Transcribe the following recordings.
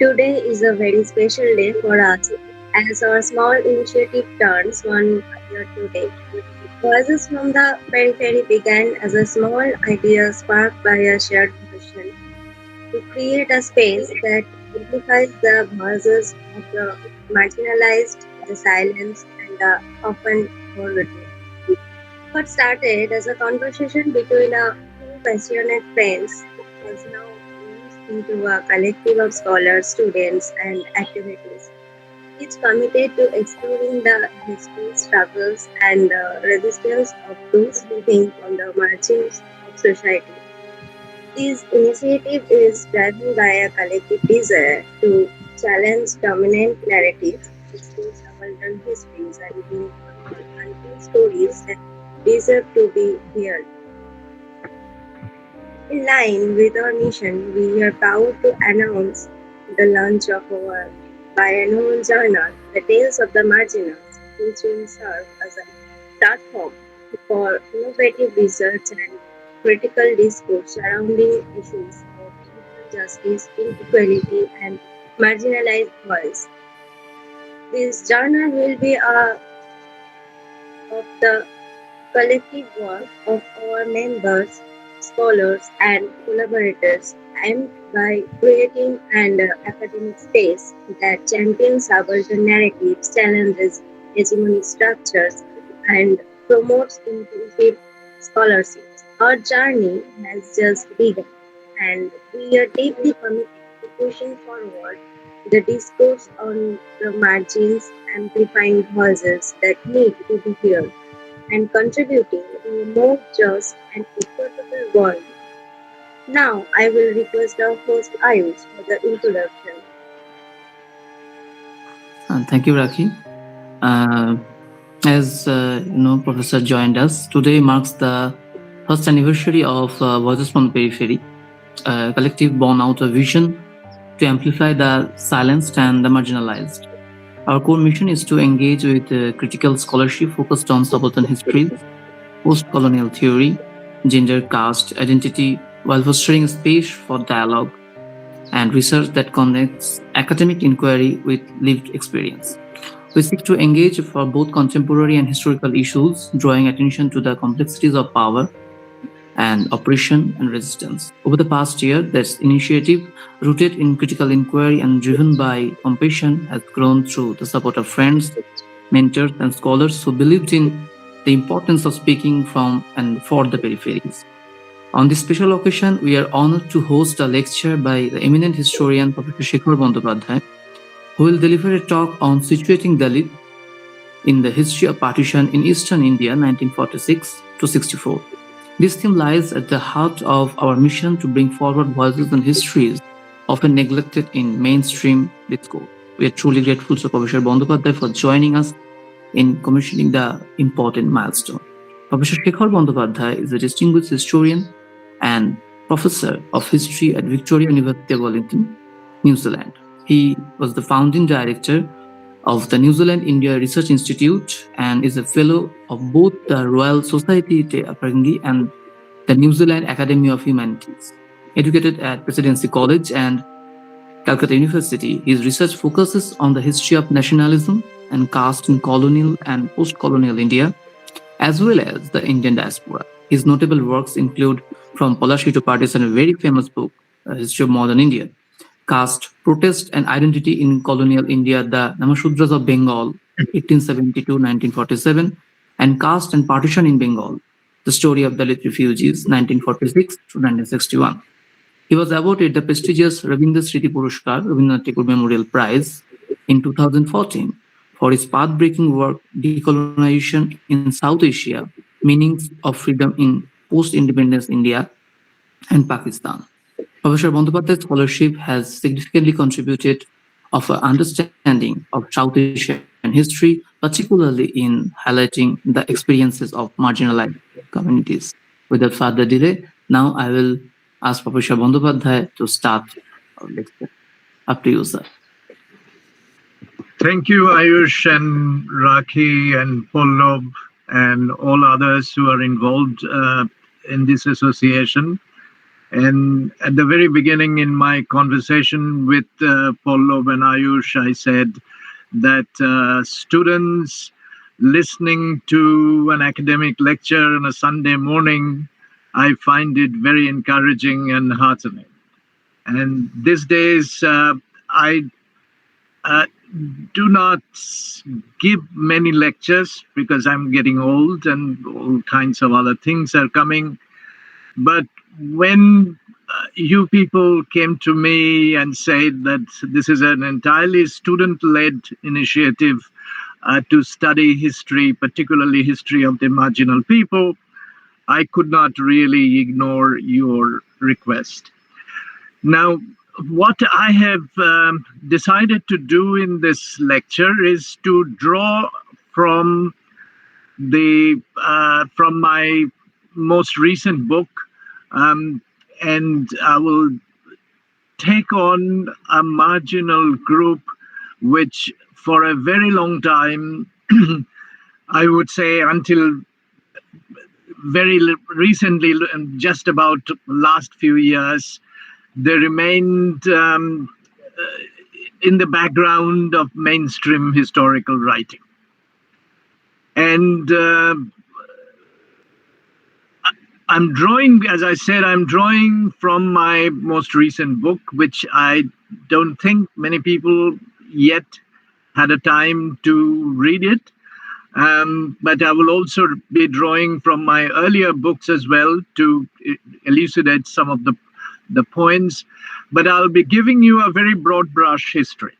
Today is a very special day for us as our small initiative turns 1 year today. Voices from the Periphery began as a small idea sparked by a shared vision to create a space that amplifies the voices of the marginalized, the silenced, and the often forgotten. What started as a conversation between a few passionate friends has now evolved into a collective of scholars, students, and activities, each committed to exploring the history, struggles, and resistance of those living on the margins of society. This initiative is driven by a collective desire to challenge dominant narratives, explore subaltern histories, and bring forward untold stories that deserve to be heard. In line with our mission, we are proud to announce the launch of our biannual journal, The Tales of the Marginals, which will serve as a platform for innovative research and critical discourse surrounding issues of social justice, inequality, and marginalized voice. This journal will be of the collective work of our members, scholars, and collaborators, aimed by creating an academic space that champions subaltern narratives, challenges hegemonic structures, and promotes inclusive scholarships. Our journey has just begun, and we are deeply committed to pushing forward the discourse on the margins, amplifying voices that need to be heard and contributing to a more just and equitable world. Now, I will request our host Ayush for the introduction. Thank you, Rakhi. Uh, as Professor joined us, today marks the first anniversary of Voices from the Periphery, a collective born out of vision to amplify the silenced and the marginalized. Our core mission is to engage with critical scholarship focused on subaltern histories, post-colonial theory, gender, caste, identity, while fostering a space for dialogue and research that connects academic inquiry with lived experience. We seek to engage for both contemporary and historical issues, drawing attention to the complexities of power and oppression and resistance. Over the past year, this initiative, rooted in critical inquiry and driven by compassion, has grown through the support of friends, mentors, and scholars who believed in the importance of speaking from and for the peripheries. On this special occasion, we are honored to host a lecture by the eminent historian Professor Sekhar Bandyopadhyay, who will deliver a talk on situating Dalit in the history of partition in eastern India 1946 to 64. This theme lies at the heart of our mission to bring forward voices and histories often neglected in mainstream discourse. We are truly grateful to Professor Bandyopadhyay for joining us in commissioning the important milestone. Professor Sekhar Bandyopadhyay is a distinguished historian and professor of history at Victoria University of Wellington, New Zealand. He was the founding director of the New Zealand India Research Institute and is a fellow of both the Royal Society Te Aprangi and the New Zealand Academy of Humanities. Educated at Presidency College and Calcutta University, his research focuses on the history of nationalism and caste in colonial and post-colonial India, as well as the Indian diaspora. His notable works include From Policy to Partition, a very famous book, History of Modern India, Caste, Protest and Identity in Colonial India, the Namashudras of Bengal, 1872-1947, and Caste and Partition in Bengal, The Story of Dalit Refugees, 1946 to 1961. He was awarded the prestigious Rabindra Sriti Puruskar, Rabindranath Tagore Memorial Prize, in 2014 for his path-breaking work, Decolonization in South Asia, Meanings of Freedom in Post-Independence India and Pakistan. Professor Bandyopadhyay's scholarship has significantly contributed of an understanding of South Asian history, particularly in highlighting the experiences of marginalized communities. Without further delay, now I will ask Professor Bandyopadhyay to start our lecture. Up to you, sir. Thank you, Ayush and Rakhi and Pallav and all others who are involved in this association. And at the very beginning, in my conversation with Pallav and Ayush, I said that students listening to an academic lecture on a Sunday morning, I find it very encouraging and heartening. And these days, I uh, do not give many lectures because I'm getting old and all kinds of other things are coming. But when you people came to me and said that this is an entirely student led initiative to study history, particularly history of the marginal people, I could not really ignore your request. Now, what I have decided to do in this lecture is to draw from from my most recent book, um, and I will take on a marginal group, which for a very long time, I would say until recently, just about last few years, they remained in the background of mainstream historical writing. And I'm drawing, as I said, I'm drawing from my most recent book, which I don't think many people yet had a time to read it. But I will also be drawing from my earlier books as well to elucidate some of the points. But I'll be giving you a very broad brush history,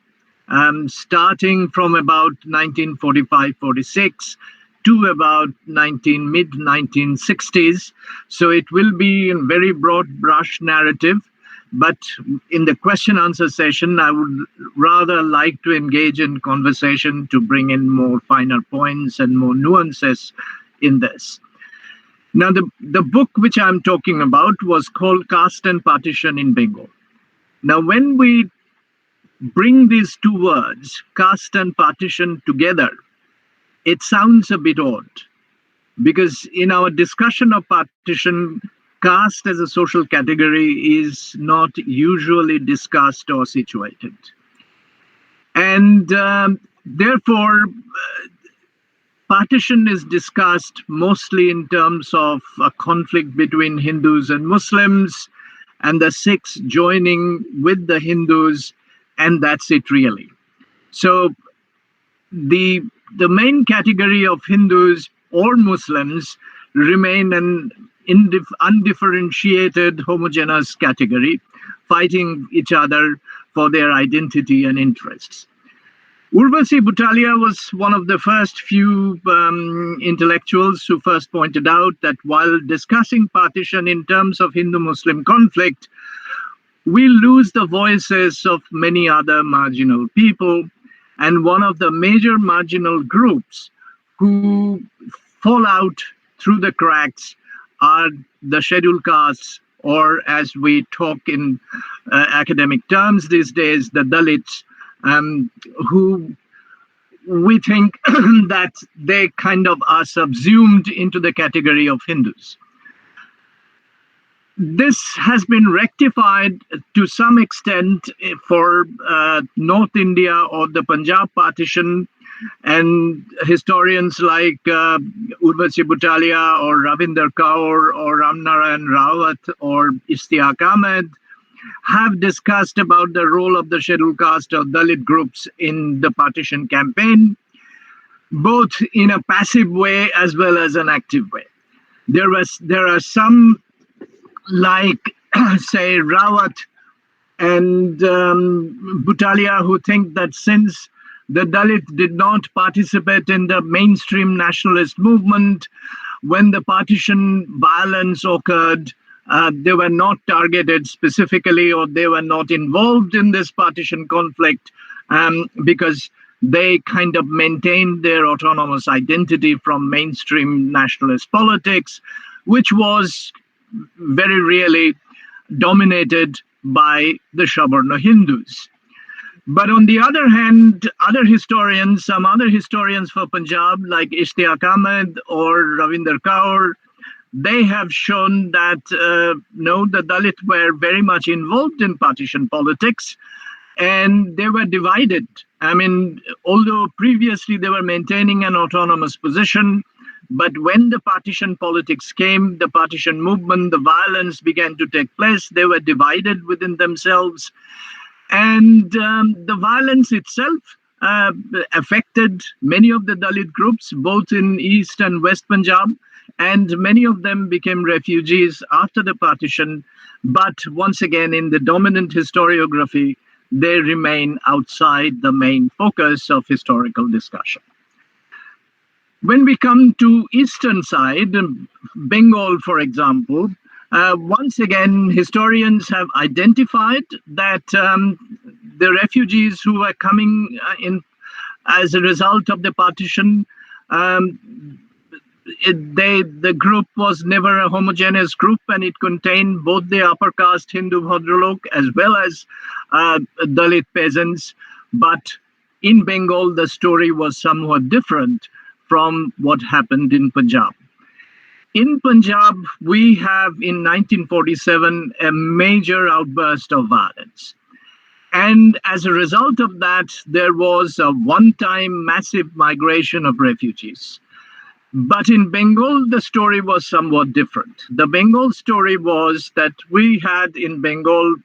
starting from about 1945-46 to about mid 1960s. So it will be in very broad brush narrative. But in the question answer session, I would rather like to engage in conversation to bring in more finer points and more nuances in this. Now, the book which I'm talking about was called Caste and Partition in Bengal. Now, when we bring these two words, caste and partition, together, it sounds a bit odd because in our discussion of partition, caste as a social category is not usually discussed or situated. And therefore, partition is discussed mostly in terms of a conflict between Hindus and Muslims, and the Sikhs joining with the Hindus, and that's it really. So the main category of Hindus or Muslims remain an undifferentiated homogeneous category, fighting each other for their identity and interests. Urvashi Butalia was one of the first few intellectuals who first pointed out that while discussing partition in terms of Hindu-Muslim conflict, we lose the voices of many other marginal people. And one of the major marginal groups who fall out through the cracks are the scheduled castes, or as we talk in academic terms these days, the Dalits, who we think that they kind of are subsumed into the category of Hindus. This has been rectified to some extent for North India or the Punjab partition, and historians like Urvashi Butalia or Ravinder Kaur or Ramnarayan Rawat or Ishtiaq Ahmed have discussed about the role of the scheduled caste or Dalit groups in the partition campaign, both in a passive way as well as an active way. There are some like, say, Rawat and Butalia, who think that since the Dalit did not participate in the mainstream nationalist movement, when the partition violence occurred, they were not targeted specifically, or they were not involved in this partition conflict because they kind of maintained their autonomous identity from mainstream nationalist politics, which was very really dominated by the Savarna Hindus. But on the other hand, some other historians for Punjab, like Ishtiaq Ahmed or Ravinder Kaur, they have shown that no, the Dalit were very much involved in partition politics, and they were divided. I mean, although previously they were maintaining an autonomous position, but when the partition politics came, the partition movement, the violence began to take place, they were divided within themselves. And the violence itself affected many of the Dalit groups, both in East and West Punjab, and many of them became refugees after the partition. But once again, in the dominant historiography, they remain outside the main focus of historical discussion. When we come to eastern side, Bengal, for example, once again, historians have identified that the refugees who are coming in as a result of the partition, the group was never a homogeneous group, and it contained both the upper caste Hindu Bhadralok as well as Dalit peasants. But in Bengal, the story was somewhat different from what happened in Punjab. In Punjab, we have in 1947 a major outburst of violence. And as a result of that, there was a one-time massive migration of refugees. But in Bengal, the story was somewhat different. The Bengal story was that we had in Bengal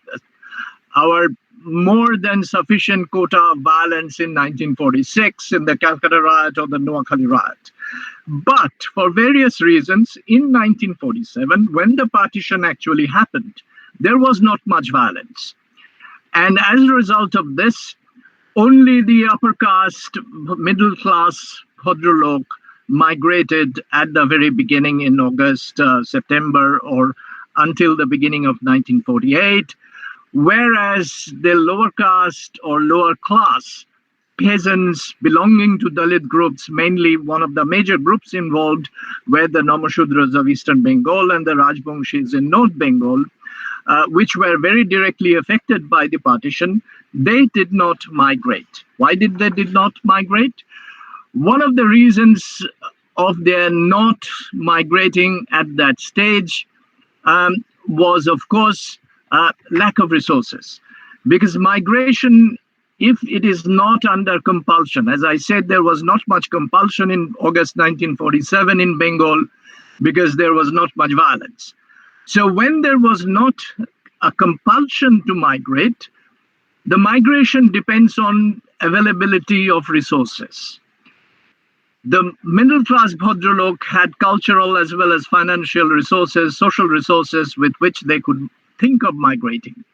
our more than sufficient quota of violence in 1946 in the Calcutta riot or the Noakhali riot. But for various reasons, in 1947, when the partition actually happened, there was not much violence. And as a result of this, only the upper caste, middle class Bhadralok migrated at the very beginning in August, September, or until the beginning of 1948. Whereas the lower caste or lower class peasants belonging to Dalit groups, mainly one of the major groups involved were the Namashudras of Eastern Bengal and the Rajbongshis in North Bengal, which were very directly affected by the partition, they did not migrate. Why did they not migrate? One of the reasons of their not migrating at that stage was, of course, lack of resources. Because migration, if it is not under compulsion, as I said, there was not much compulsion in August 1947 in Bengal because there was not much violence. So when there was not a compulsion to migrate, the migration depends on availability of resources. The middle class Bhadralok had cultural as well as financial resources, social resources with which they could think of migrating.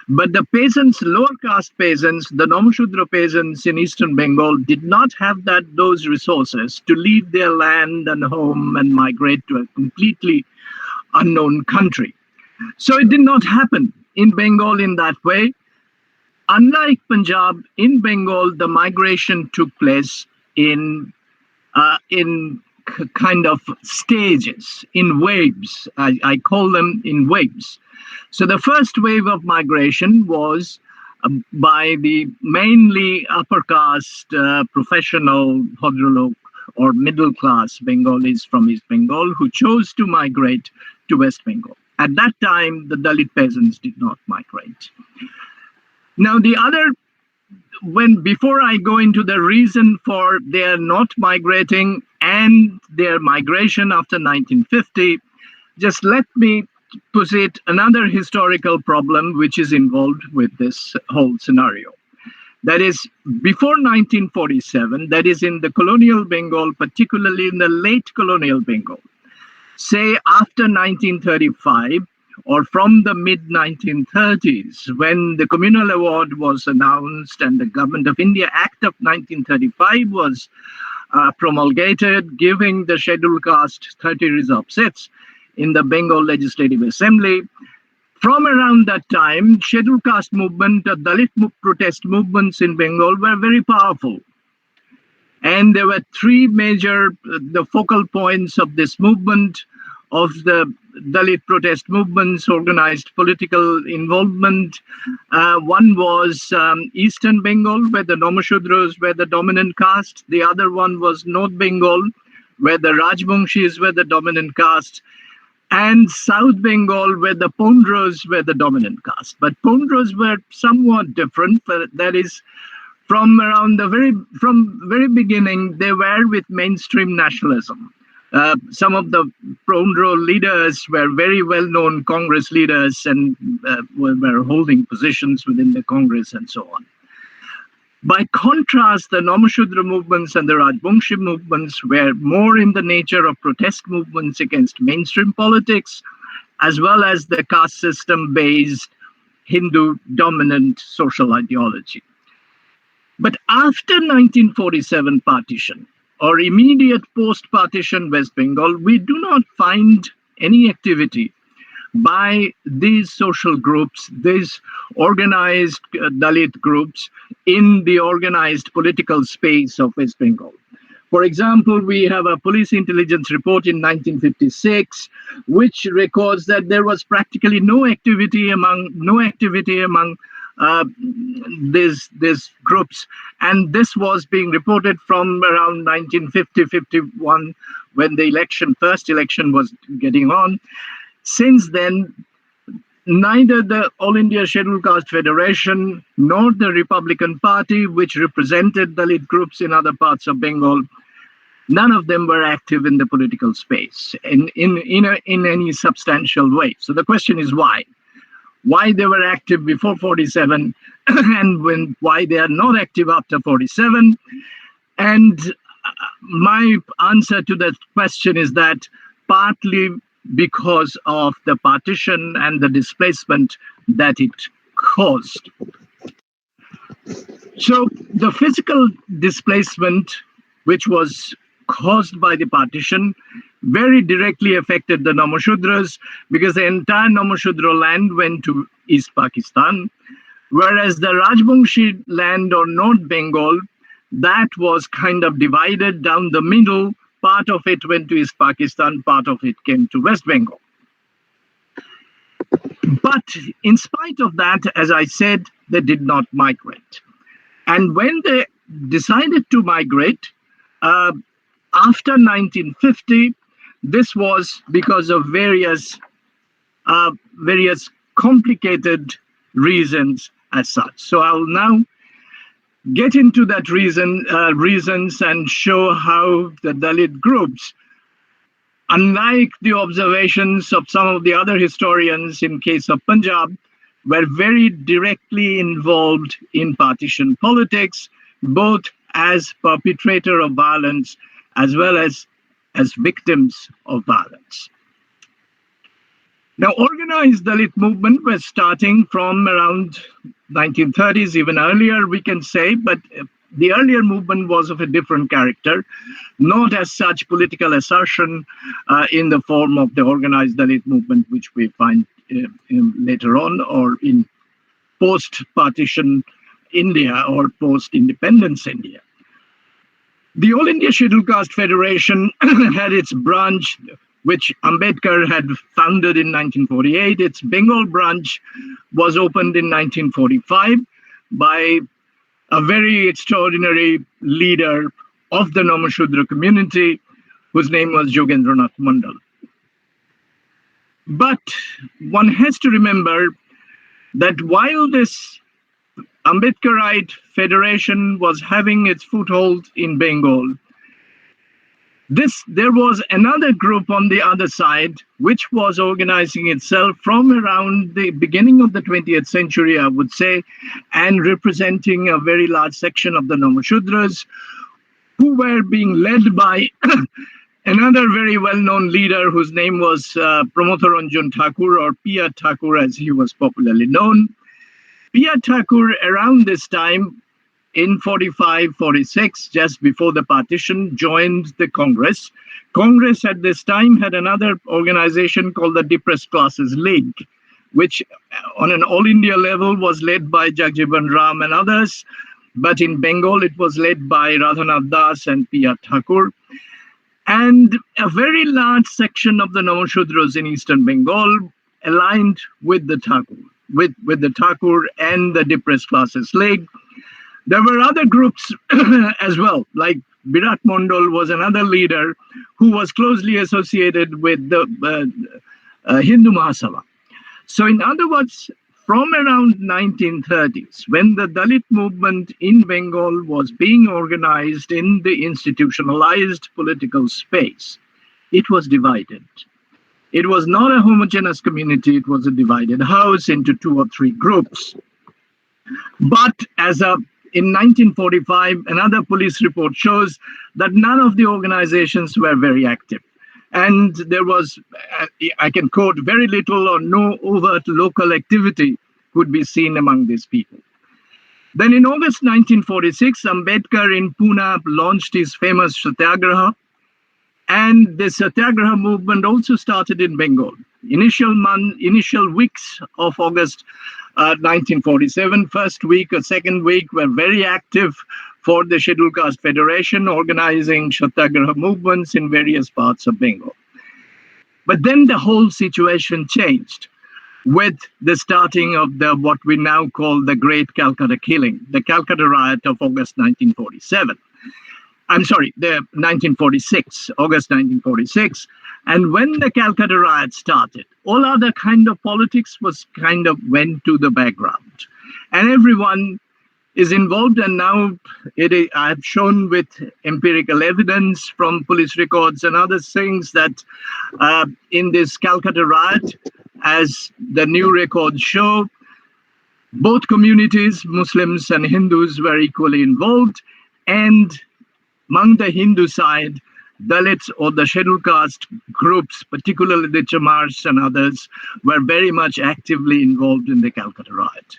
But the peasants, lower caste peasants, the Namashudra peasants in Eastern Bengal did not have those resources to leave their land and home and migrate to a completely unknown country. So it did not happen in Bengal in that way. Unlike Punjab, in Bengal, the migration took place in kind of stages, in waves. I call them in waves. So the first wave of migration was by the mainly upper caste professional Bhadralok or middle class Bengalis from East Bengal who chose to migrate to West Bengal. At that time, the Dalit peasants did not migrate. Now, before I go into the reason for their not migrating and their migration after 1950, just let me posit another historical problem which is involved with this whole scenario. That is, before 1947, that is in the colonial Bengal, particularly in the late colonial Bengal, say after 1935, or from the mid-1930s, when the Communal Award was announced and the Government of India Act of 1935 was promulgated, giving the scheduled caste 30 reserved seats in the Bengal Legislative Assembly. From around that time, scheduled caste movement, Dalit protest movements in Bengal were very powerful. And there were three major the focal points of this movement, of the Dalit protest movements, organized political involvement. One was Eastern Bengal, where the Namashudras were the dominant caste. The other one was North Bengal, where the Rajbongshis were the dominant caste. and South Bengal, where the Pondros were the dominant caste. But Pondros were somewhat different. That is, from very beginning, they were with mainstream nationalism. Some of the Pondro leaders were very well-known Congress leaders and were holding positions within the Congress and so on. By contrast, the Namashudra movements and the Rajbongshi movements were more in the nature of protest movements against mainstream politics, as well as the caste system-based Hindu dominant social ideology. But after 1947 partition, or immediate post-partition West Bengal, we do not find any activity by these social groups, these organized Dalit groups in the organized political space of West Bengal. For example, we have a police intelligence report in 1956, which records that there was practically no activity among these groups, and this was being reported from around 1950-51 when the first election was getting on. Since then, neither the All India Scheduled Caste Federation nor the Republican Party, which represented Dalit groups in other parts of Bengal, none of them were active in the political space in any substantial way. So the question is why? Why they were active before 47 and why they are not active after 47? And my answer to that question is that partly because of the partition and the displacement that it caused. So the physical displacement, which was caused by the partition, very directly affected the Namashudras because the entire Namashudra land went to East Pakistan, whereas the Rajbongshi land or North Bengal, that was kind of divided down the middle. Part of it went to East Pakistan, part of it came to West Bengal. But in spite of that, as I said, they did not migrate. And when they decided to migrate, after 1950, this was because of various complicated reasons as such. So I'll now get into that reasons and show how the Dalit groups, unlike the observations of some of the other historians in case of Punjab, were very directly involved in partition politics, both as perpetrator of violence as well as victims of violence. Now, organized Dalit movement was starting from around 1930s, even earlier, we can say, but the earlier movement was of a different character, not as such political assertion in the form of the organized Dalit movement, which we find later on, or in post-partition India or post-independence India. The All India Scheduled Caste Federation had its branch, which Ambedkar had founded in 1948. Its Bengal branch was opened in 1945 by a very extraordinary leader of the Namashudra community, whose name was Jogendranath Mandal. But one has to remember that while this Ambedkarite federation was having its foothold in Bengal, there was another group on the other side, which was organizing itself from around the beginning of the 20th century, I would say, and representing a very large section of the Namashudras, who were being led by another very well-known leader whose name was Pramotharanjan Thakur, or P.R. Thakur as he was popularly known. P.R. Thakur, around this time, in 45-46, just before the partition, joined the Congress. Congress at this time had another organization called the Depressed Classes League, which on an all India level was led by Jagjivan Ram and others, but in Bengal it was led by Radhanath Das and P.R. Thakur. And a very large section of the Namashudras in Eastern Bengal aligned with the Thakur, with the Thakur and the Depressed Classes League. There were other groups as well, like Virat Mondal was another leader who was closely associated with the Hindu Mahasabha. So, in other words, from around 1930s, when the Dalit movement in Bengal was being organized in the institutionalized political space, it was divided. It was not a homogeneous community, it was a divided house into two or three groups. But in 1945, another police report shows that none of the organizations were very active. And there was, I can quote, very little or no overt local activity could be seen among these people. Then in August 1946, Ambedkar in Pune launched his famous Satyagraha. And the Satyagraha movement also started in Bengal. Initial weeks of August 1947, first week or second week were very active for the Scheduled Caste Federation, organizing Satyagraha movements in various parts of Bengal. But then the whole situation changed with the starting of what we now call the Great Calcutta Killing, the Calcutta Riot of August 1947. I'm sorry, the 1946, August 1946. And when the Calcutta riot started, all other kind of politics went to the background. And everyone is involved. And now I've shown with empirical evidence from police records and other things that in this Calcutta riot, as the new records show, both communities, Muslims and Hindus, were equally involved. And among the Hindu side, Dalits or the scheduled caste groups, particularly the Chamars and others, were very much actively involved in the Calcutta riot.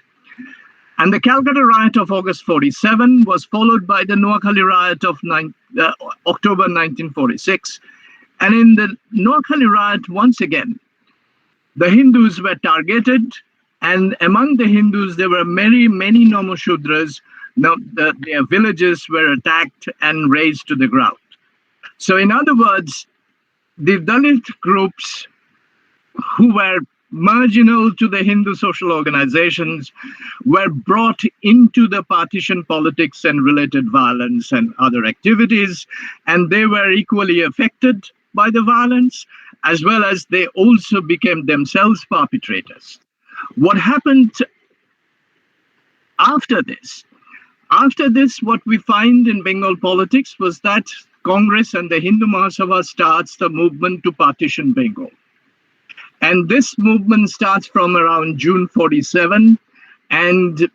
And the Calcutta riot of August 47 was followed by the Noakhali riot of October 1946. And in the Noakhali riot, once again, the Hindus were targeted. And among the Hindus, there were many, many Namashudras. Now, their villages were attacked and razed to the ground. So, in other words, the Dalit groups who were marginal to the Hindu social organizations were brought into the partition politics and related violence and other activities, and they were equally affected by the violence, as well as they also became themselves perpetrators. What happened after this? After this, what we find in Bengal politics was that Congress and the Hindu Mahasabha starts the movement to partition Bengal. And this movement starts from around June 47 and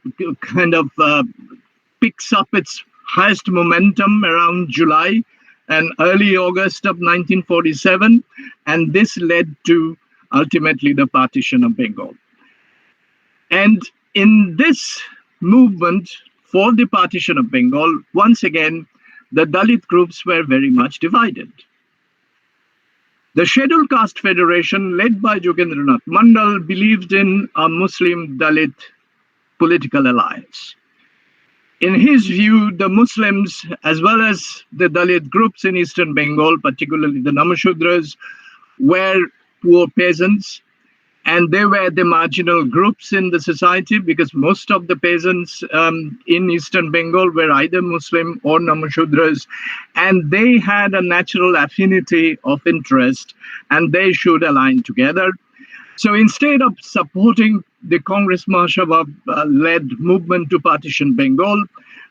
picks up its highest momentum around July and early August of 1947. And this led to ultimately the partition of Bengal. And in this movement for the partition of Bengal, once again, the Dalit groups were very much divided. The Scheduled Caste Federation, led by Jogendranath Mandal, believed in a Muslim-Dalit political alliance. In his view, the Muslims, as well as the Dalit groups in eastern Bengal, particularly the Namashudras, were poor peasants, and they were the marginal groups in the society because most of the peasants in eastern Bengal were either Muslim or Namashudras, and they had a natural affinity of interest, and they should align together. So instead of supporting the Congress Mahasabha-led movement to partition Bengal,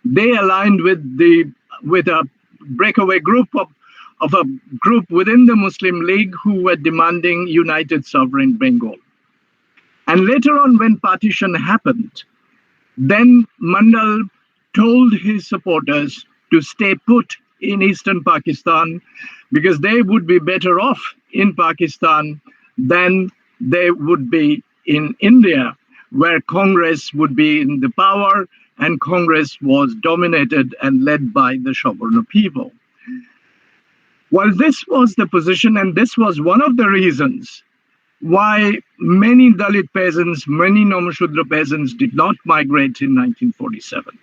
they aligned with a breakaway group of a group within the Muslim League who were demanding united sovereign Bengal. And later on, when partition happened, then Mandal told his supporters to stay put in eastern Pakistan because they would be better off in Pakistan than they would be in India, where Congress would be in the power and Congress was dominated and led by the Savarna people. Well, this was the position, and this was one of the reasons why many Dalit peasants, many Namashudra peasants did not migrate in 1947.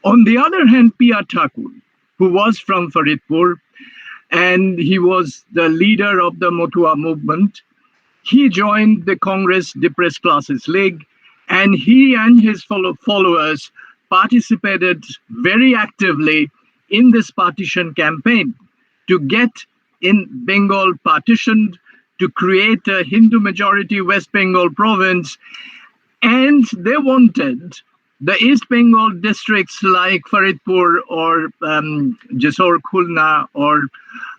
On the other hand, P.R. Thakur, who was from Faridpur, and he was the leader of the Motua movement, he joined the Congress Depressed Classes League, and he and his followers participated very actively in this partition campaign to get in Bengal partitioned, to create a Hindu majority West Bengal province, and they wanted the East Bengal districts like Faridpur or Jessore Khulna or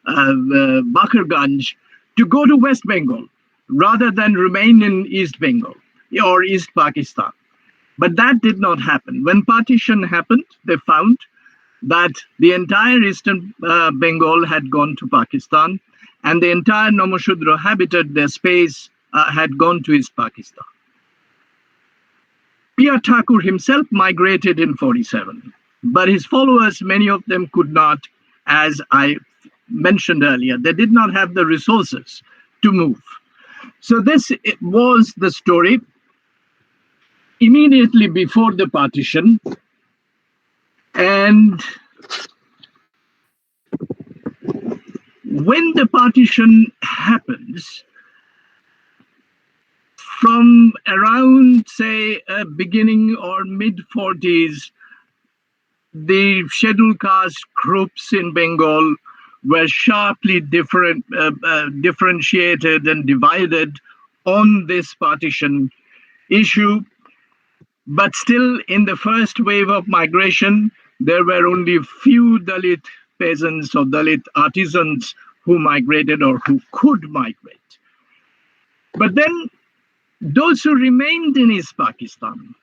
Bakarganj to go to West Bengal rather than remain in East Bengal or East Pakistan. But that did not happen. When partition happened, they found that the entire Eastern Bengal had gone to Pakistan, and the entire Namashudra habitat, their space, had gone to East Pakistan. P.R. Thakur himself migrated in 47, but his followers, many of them could not, as I mentioned earlier. They did not have the resources to move. So this was the story immediately before the partition. And when the partition happens, from around, say, beginning or mid-40s, the scheduled caste groups in Bengal were sharply differentiated and divided on this partition issue. But still, in the first wave of migration, there were only few Dalit peasants or Dalit artisans who migrated or who could migrate. But then those who remained in East Pakistan,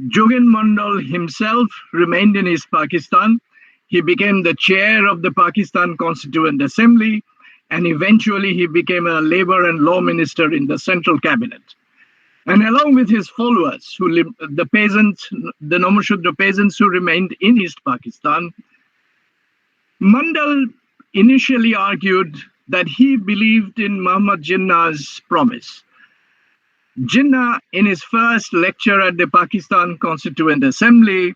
Jogen Mandal himself remained in East Pakistan. He became the chair of the Pakistan Constituent Assembly, and eventually he became a labor and law minister in the central cabinet. And along with his followers, the peasants, the Namashudra peasants who remained in East Pakistan, Mandal initially argued that he believed in Muhammad Jinnah's promise. Jinnah, in his first lecture at the Pakistan Constituent Assembly,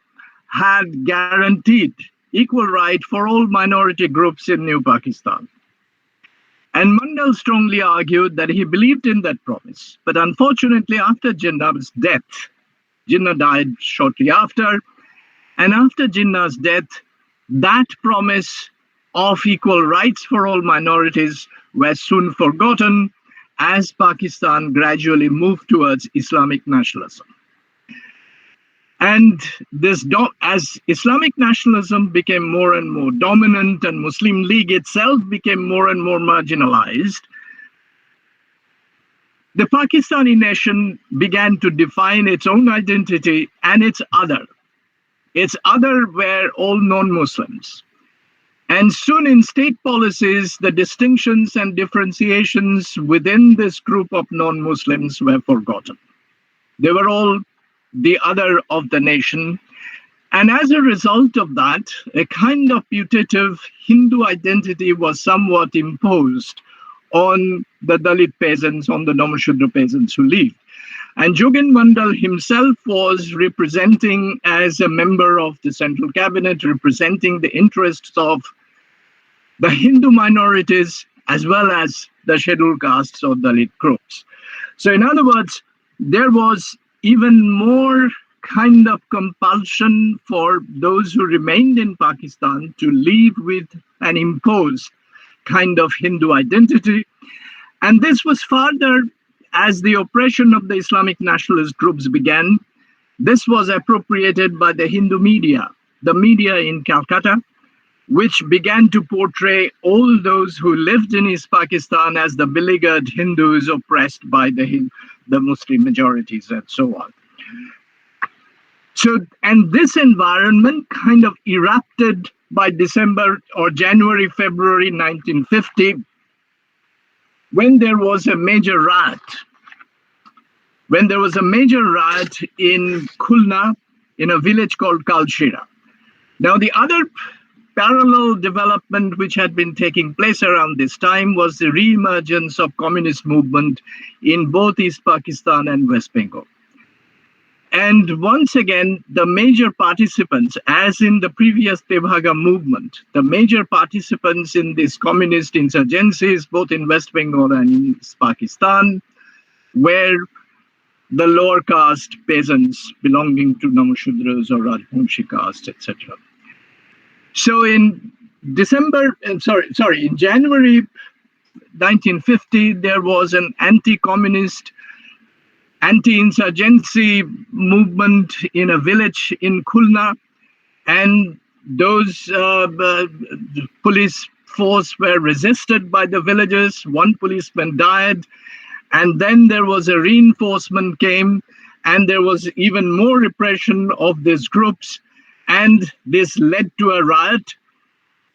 had guaranteed equal right for all minority groups in New Pakistan. And Mandal strongly argued that he believed in that promise. But unfortunately, after Jinnah's death, Jinnah died shortly after, and after Jinnah's death, that promise of equal rights for all minorities was soon forgotten as Pakistan gradually moved towards Islamic nationalism. And as Islamic nationalism became more and more dominant and Muslim League itself became more and more marginalized, the Pakistani nation began to define its own identity and its other. Its other were all non-Muslims. And soon in state policies, the distinctions and differentiations within this group of non-Muslims were forgotten. They were all the other of the nation. And as a result of that, a kind of putative Hindu identity was somewhat imposed on the Dalit peasants, on the Namashudra peasants who lived. And Jogen Mandal himself was representing as a member of the central cabinet, representing the interests of the Hindu minorities as well as the scheduled castes or Dalit groups. So in other words, there was even more kind of compulsion for those who remained in Pakistan to live with an imposed kind of Hindu identity. And this was further, as the oppression of the Islamic nationalist groups began, this was appropriated by the Hindu media, the media in Calcutta, which began to portray all those who lived in East Pakistan as the beleaguered Hindus oppressed by the Muslim majorities and so on. So, and this environment kind of erupted by December or January, February 1950, when there was a major riot. When there was a major riot in Khulna, in a village called Kalshira. Now, the other parallel development which had been taking place around this time was the re-emergence of communist movement in both East Pakistan and West Bengal. And once again, the major participants, as in the previous Tebhaga movement, the major participants in these communist insurgencies, both in West Bengal and in East Pakistan, were the lower caste peasants belonging to Namashudras or Rajvanshi caste, etc. So in January 1950, there was an anti-communist, anti-insurgency movement in a village in Khulna, and those police force were resisted by the villagers. One policeman died, and then there was a reinforcement came, and there was even more repression of these groups, and this led to a riot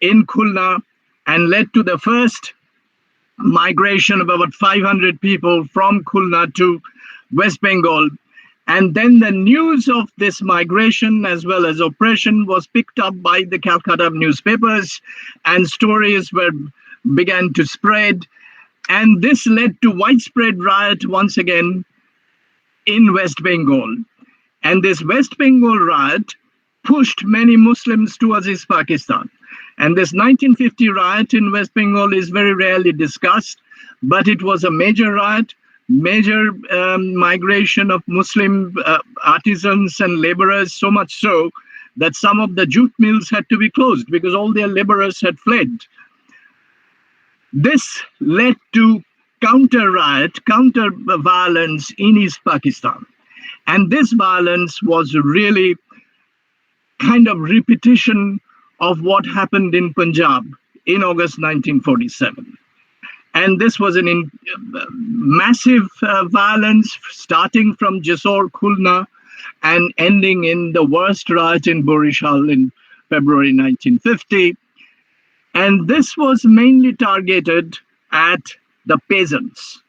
in Khulna and led to the first migration of about 500 people from Khulna to West Bengal. And then the news of this migration as well as oppression was picked up by the Calcutta newspapers, and stories began to spread. And this led to widespread riot once again in West Bengal. And this West Bengal riot pushed many Muslims towards East Pakistan. And this 1950 riot in West Bengal is very rarely discussed, but it was a major riot, major migration of Muslim artisans and laborers, so much so that some of the jute mills had to be closed because all their laborers had fled. This led to counter riot, counter violence in East Pakistan. And this violence was really kind of repetition of what happened in Punjab in August 1947. And this was a massive violence starting from Jessore, Khulna, and ending in the worst riot in Borishal in February 1950. And this was mainly targeted at the peasants,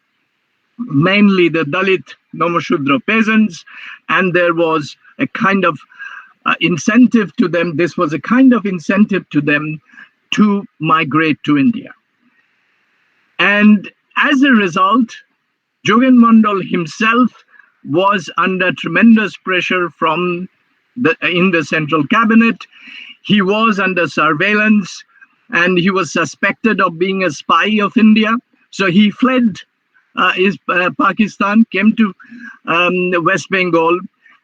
mainly the Dalit Nomashudra peasants, and there was a kind of incentive to them. This was a kind of incentive to them to migrate to India. And as a result, Jogen Mandal himself was under tremendous pressure from in the central cabinet. He was under surveillance, and he was suspected of being a spy of India. So he fled Pakistan, came to West Bengal,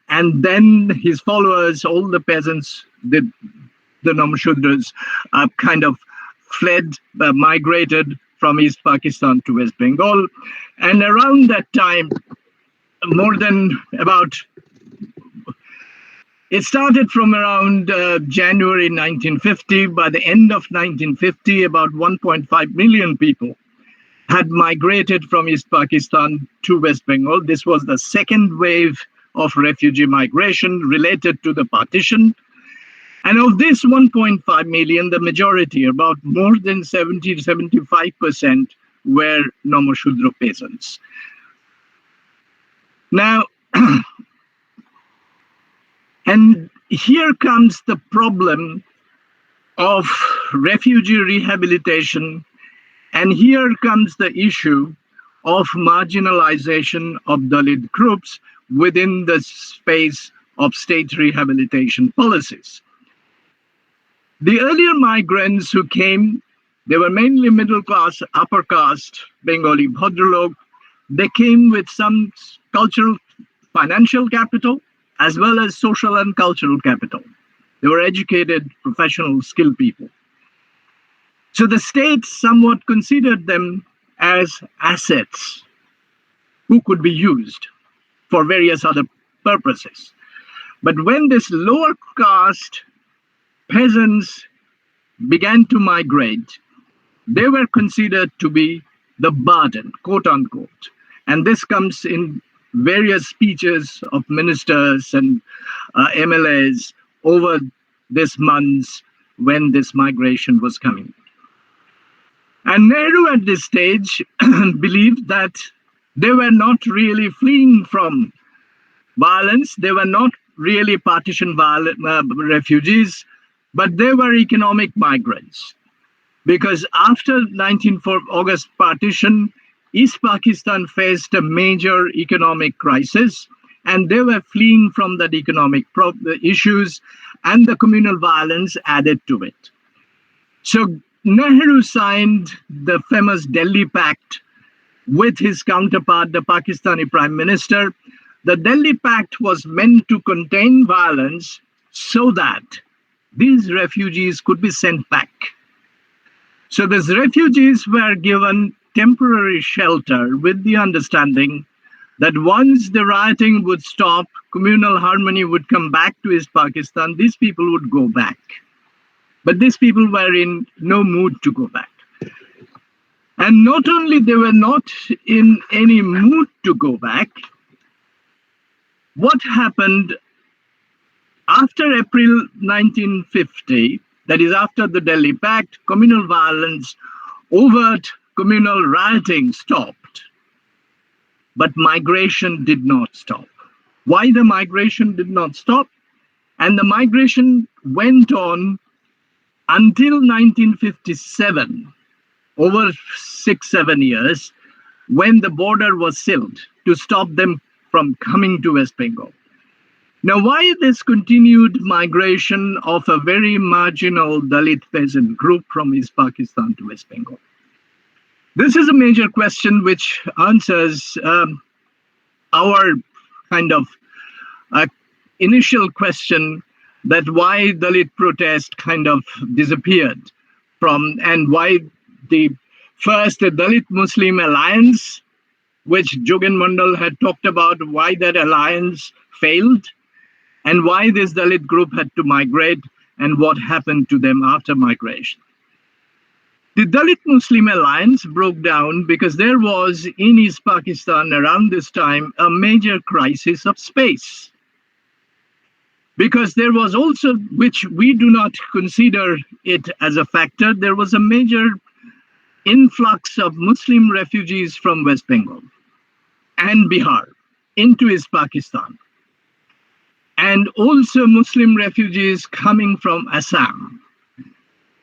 and then his followers, all the peasants, the Nomashudras, kind of fled, migrated from East Pakistan to West Bengal. And around that time, more than about, it started from around January 1950. By the end of 1950, about 1.5 million people had migrated from East Pakistan to West Bengal. This was the second wave of refugee migration related to the partition. And of this 1.5 million, the majority, about more than 70 to 75%, were Nomashudra peasants. Now, and here comes the problem of refugee rehabilitation, and here comes the issue of marginalization of Dalit groups within the space of state rehabilitation policies. The earlier migrants who came, they were mainly middle class, upper caste, Bengali Bhadralok. They came with some cultural, financial capital, as well as social and cultural capital. They were educated, professional, skilled people. So the state somewhat considered them as assets who could be used for various other purposes. But when this lower caste peasants began to migrate, they were considered to be the burden, quote unquote. And this comes in various speeches of ministers and MLAs over these months when this migration was coming. And Nehru at this stage believed that they were not really fleeing from violence, they were not really partition refugees, but they were economic migrants. Because after August partition, East Pakistan faced a major economic crisis, and they were fleeing from that economic issues, and the communal violence added to it. So Nehru signed the famous Delhi Pact with his counterpart, the Pakistani Prime Minister. The Delhi Pact was meant to contain violence so that these refugees could be sent back. So these refugees were given temporary shelter with the understanding that once the rioting would stop, communal harmony would come back to East Pakistan, these people would go back. But these people were in no mood to go back. And not only they were not in any mood to go back, what happened after April 1950, that is after the Delhi Pact, communal violence, overt communal rioting stopped, but migration did not stop. Why the migration did not stop? And the migration went on until 1957, over 6-7 years, when the border was sealed to stop them from coming to West Bengal. Now, why this continued migration of a very marginal Dalit peasant group from East Pakistan to West Bengal? This is a major question which answers our kind of initial question that why Dalit protest kind of disappeared from, and why the Dalit Muslim alliance, which Jogen Mandal had talked about, why that alliance failed, and why this Dalit group had to migrate, and what happened to them after migration. The Dalit Muslim alliance broke down because there was in East Pakistan around this time a major crisis of space. Because there was also, which we do not consider it as a factor, there was a major influx of Muslim refugees from West Bengal and Bihar into East Pakistan. And also Muslim refugees coming from Assam.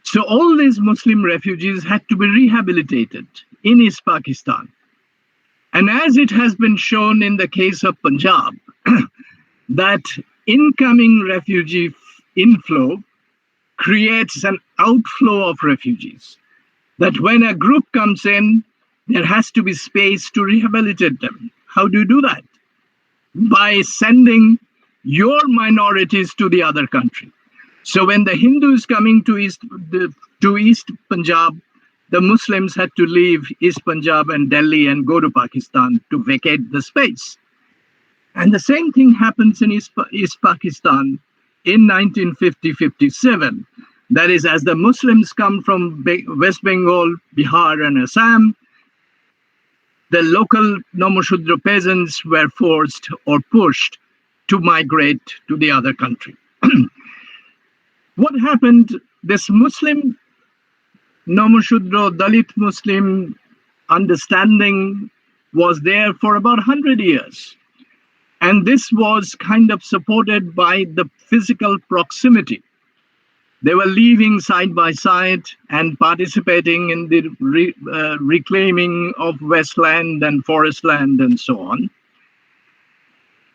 So all these Muslim refugees had to be rehabilitated in East Pakistan. And as it has been shown in the case of Punjab, that incoming refugee inflow creates an outflow of refugees. That when a group comes in, there has to be space to rehabilitate them. How do you do that? By sending your minorities to the other country. So when the Hindus coming to East Punjab, the Muslims had to leave East Punjab and Delhi and go to Pakistan to vacate the space. And the same thing happens in East Pakistan in 1950-57. That is, as the Muslims come from West Bengal, Bihar, and Assam, the local Nomoshudra peasants were forced or pushed to migrate to the other country. What happened? This Muslim Nomoshudra, Dalit Muslim understanding was there for about 100 years. And this was kind of supported by the physical proximity. They were living side by side and participating in the reclaiming of wasteland and forest land and so on.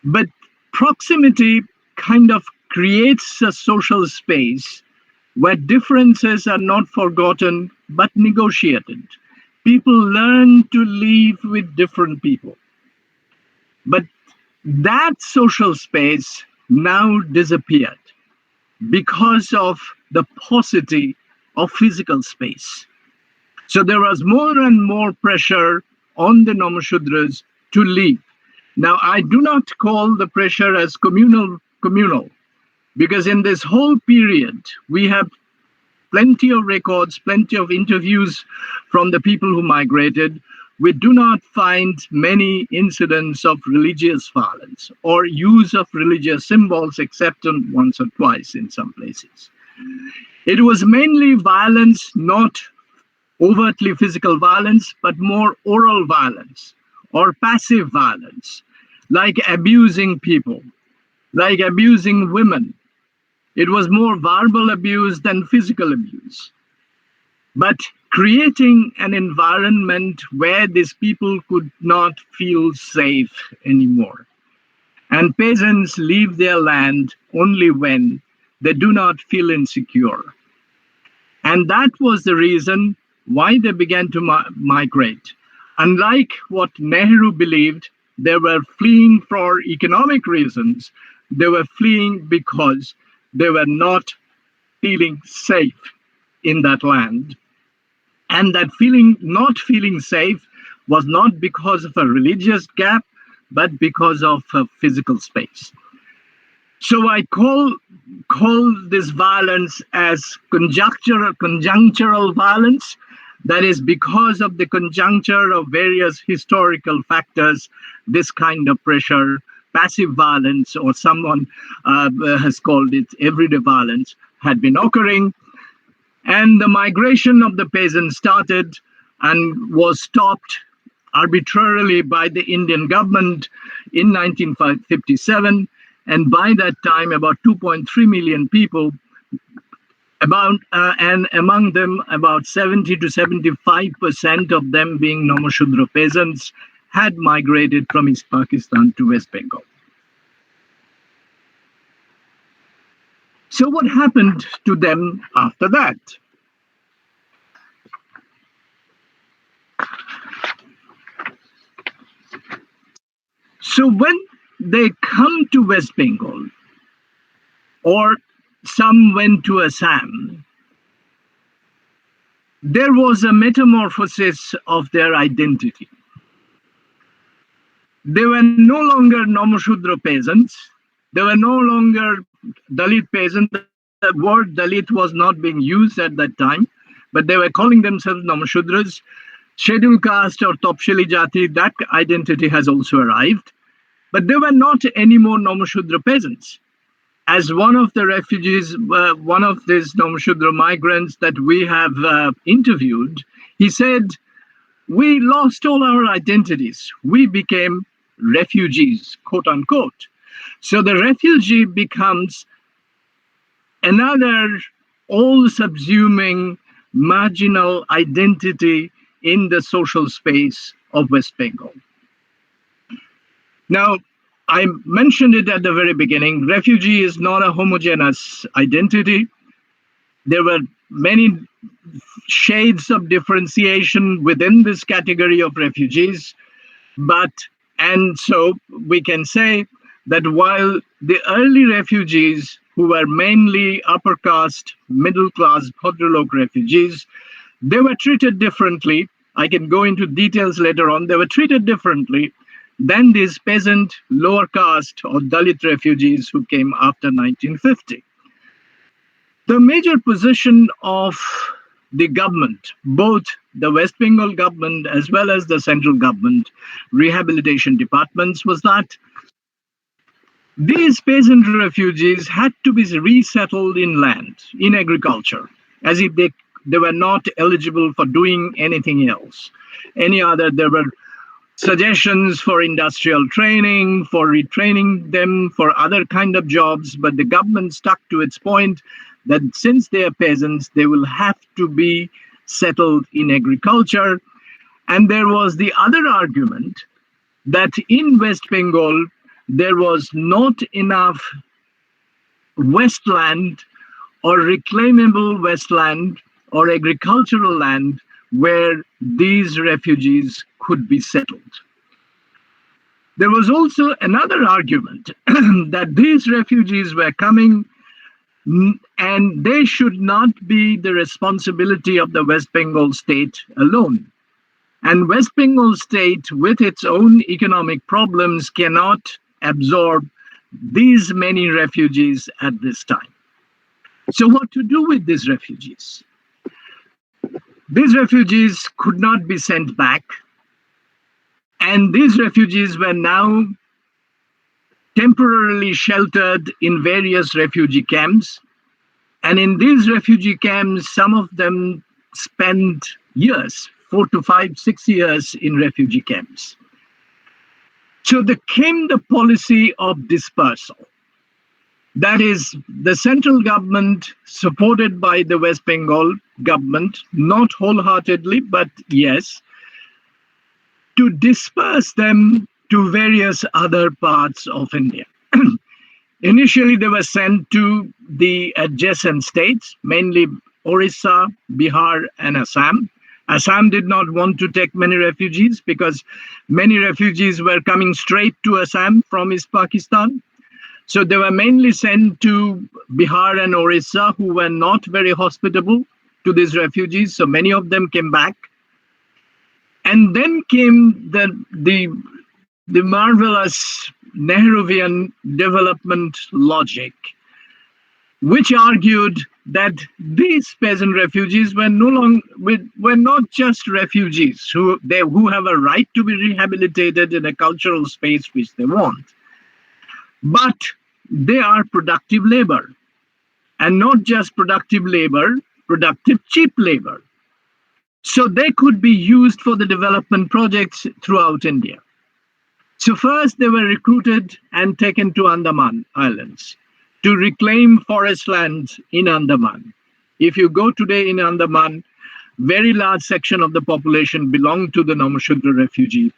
But proximity kind of creates a social space where differences are not forgotten but negotiated. People learn to live with different people. But that social space now disappeared because of the paucity of physical space. So there was more and more pressure on the Nomoshudras to leave. Now, I do not call the pressure as communal, because in this whole period, we have plenty of records, plenty of interviews from the people who migrated. We do not find many incidents of religious violence or use of religious symbols, except once or twice in some places. It was mainly violence, not overtly physical violence, but more oral violence or passive violence, like abusing people, like abusing women. It was more verbal abuse than physical abuse. But creating an environment where these people could not feel safe anymore. And peasants leave their land only when they do not feel insecure. And that was the reason why they began to migrate. Unlike what Nehru believed, they were fleeing for economic reasons. They were fleeing because they were not feeling safe in that land. And that not feeling safe was not because of a religious gap, but because of a physical space. So I call this violence as conjunctural violence. That is because of the conjuncture of various historical factors, this kind of pressure, passive violence, or someone has called it everyday violence, had been occurring. And the migration of the peasants started and was stopped arbitrarily by the Indian government in 1957. And by that time, about 2.3 million people, and among them, about 70 to 75% of them being Namashudra peasants, had migrated from East Pakistan to West Bengal. So what happened to them after that? So when they come to West Bengal, or some went to Assam, there was a metamorphosis of their identity. They were no longer Namashudra peasants. They were no longer Dalit peasants. The word Dalit was not being used at that time, but they were calling themselves Namashudras. Scheduled caste or Topshili Jati, that identity has also arrived. But they were not anymore Namashudra peasants. As one of the refugees, one of these Namashudra migrants that we have interviewed, he said, we lost all our identities. We became refugees, quote unquote. So the refugee becomes another all-subsuming marginal identity in the social space of West Bengal. Now, I mentioned it at the very beginning, refugee is not a homogeneous identity. There were many shades of differentiation within this category of refugees. And so we can say that while the early refugees, who were mainly upper caste, middle class, Bhadralok refugees, they were treated differently. I can go into details later on. They were treated differently than these peasant, lower caste or Dalit refugees who came after 1950. The major position of the government, both the West Bengal government as well as the central government rehabilitation departments, was that these peasant refugees had to be resettled in land, in agriculture, as if they were not eligible for doing anything else. There were suggestions for industrial training, for retraining them for other kind of jobs, but the government stuck to its point that since they are peasants, they will have to be settled in agriculture. And there was the other argument that in West Bengal, there was not enough wasteland or reclaimable wasteland or agricultural land where these refugees could be settled. There was also another argument that these refugees were coming and they should not be the responsibility of the West Bengal state alone. And West Bengal state, with its own economic problems, cannot absorb these many refugees at this time. So what to do with these refugees? These refugees could not be sent back. And these refugees were now temporarily sheltered in various refugee camps. And in these refugee camps, some of them spent years, 4 to 5, 6 years in refugee camps. So there came the policy of dispersal. That is, the central government, supported by the West Bengal government, not wholeheartedly, but yes, to disperse them to various other parts of India. Initially, they were sent to the adjacent states, mainly Orissa, Bihar, and Assam. Assam did not want to take many refugees because many refugees were coming straight to Assam from East Pakistan. So they were mainly sent to Bihar and Orissa, who were not very hospitable. to these refugees. So many of them came back. And then came the marvelous Nehruvian development logic, which argued that these peasant refugees were no longer were not just refugees who have a right to be rehabilitated in a cultural space which they want, but they are productive labor, and not just productive labor, productive cheap labor. So they could be used for the development projects throughout India. So first they were recruited and taken to Andaman Islands to reclaim forest lands in Andaman. If you go today in Andaman, very large section of the population belong to the Namashudra refugee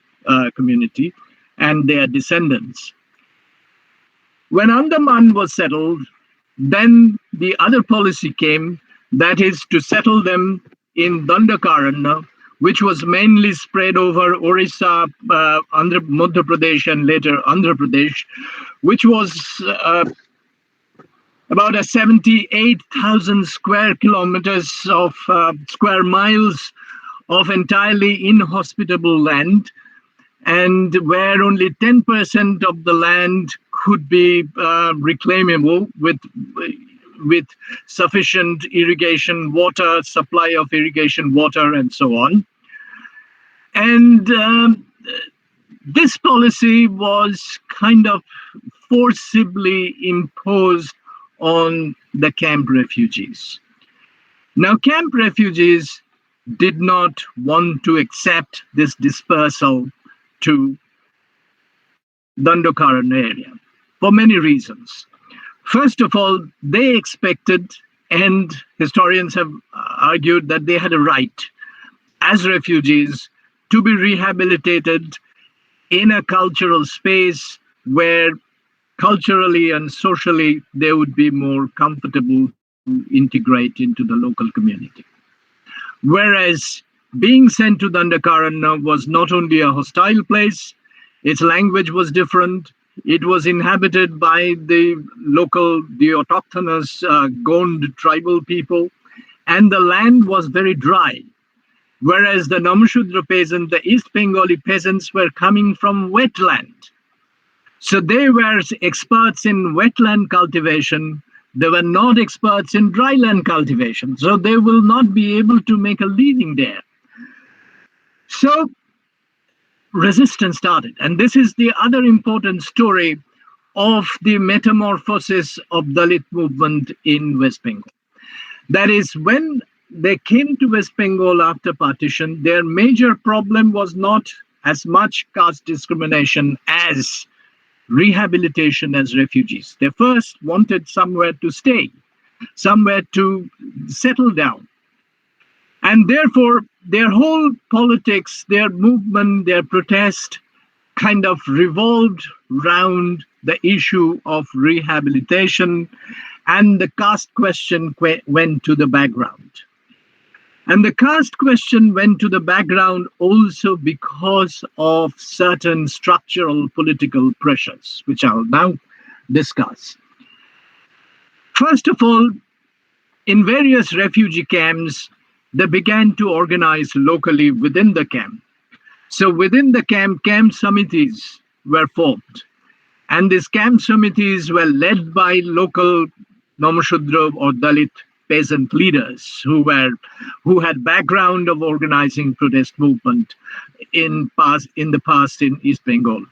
community and their descendants. When Andaman was settled, then the other policy came, that is to settle them in Dandakaranya, which was mainly spread over Orissa, Madhya Pradesh, and later Andhra Pradesh, which was about a 78,000 square kilometers of square miles of entirely inhospitable land, and where only 10% of the land could be reclaimable with sufficient irrigation water, supply of irrigation water, and so on. And this policy was kind of forcibly imposed on the camp refugees. Now, camp refugees did not want to accept this dispersal to Dandakaranya area for many reasons. First of all, they expected, and historians have argued, that they had a right as refugees to be rehabilitated in a cultural space where culturally and socially they would be more comfortable to integrate into the local community. Whereas being sent to Dandakaranya was not only a hostile place, its language was different. It was inhabited by the autochthonous Gond tribal people, and the land was very dry. Whereas the Namashudra peasants, the East Bengali peasants, were coming from wetland. So they were experts in wetland cultivation. They were not experts in dryland cultivation. So they will not be able to make a living there. So resistance started. And this is the other important story of the metamorphosis of Dalit movement in West Bengal. That is, when they came to West Bengal after partition, their major problem was not as much caste discrimination as rehabilitation as refugees. They first wanted somewhere to stay, somewhere to settle down. And therefore, their whole politics, their movement, their protest kind of revolved around the issue of rehabilitation, and the caste question went to the background. And the caste question went to the background also because of certain structural political pressures, which I'll now discuss. First of all, in various refugee camps, they began to organize locally within the camp. So within the camp samitis were formed. And these camp samitis were led by local Namashudra or Dalit peasant leaders who had background of organizing protest movement in the past in East Bengal.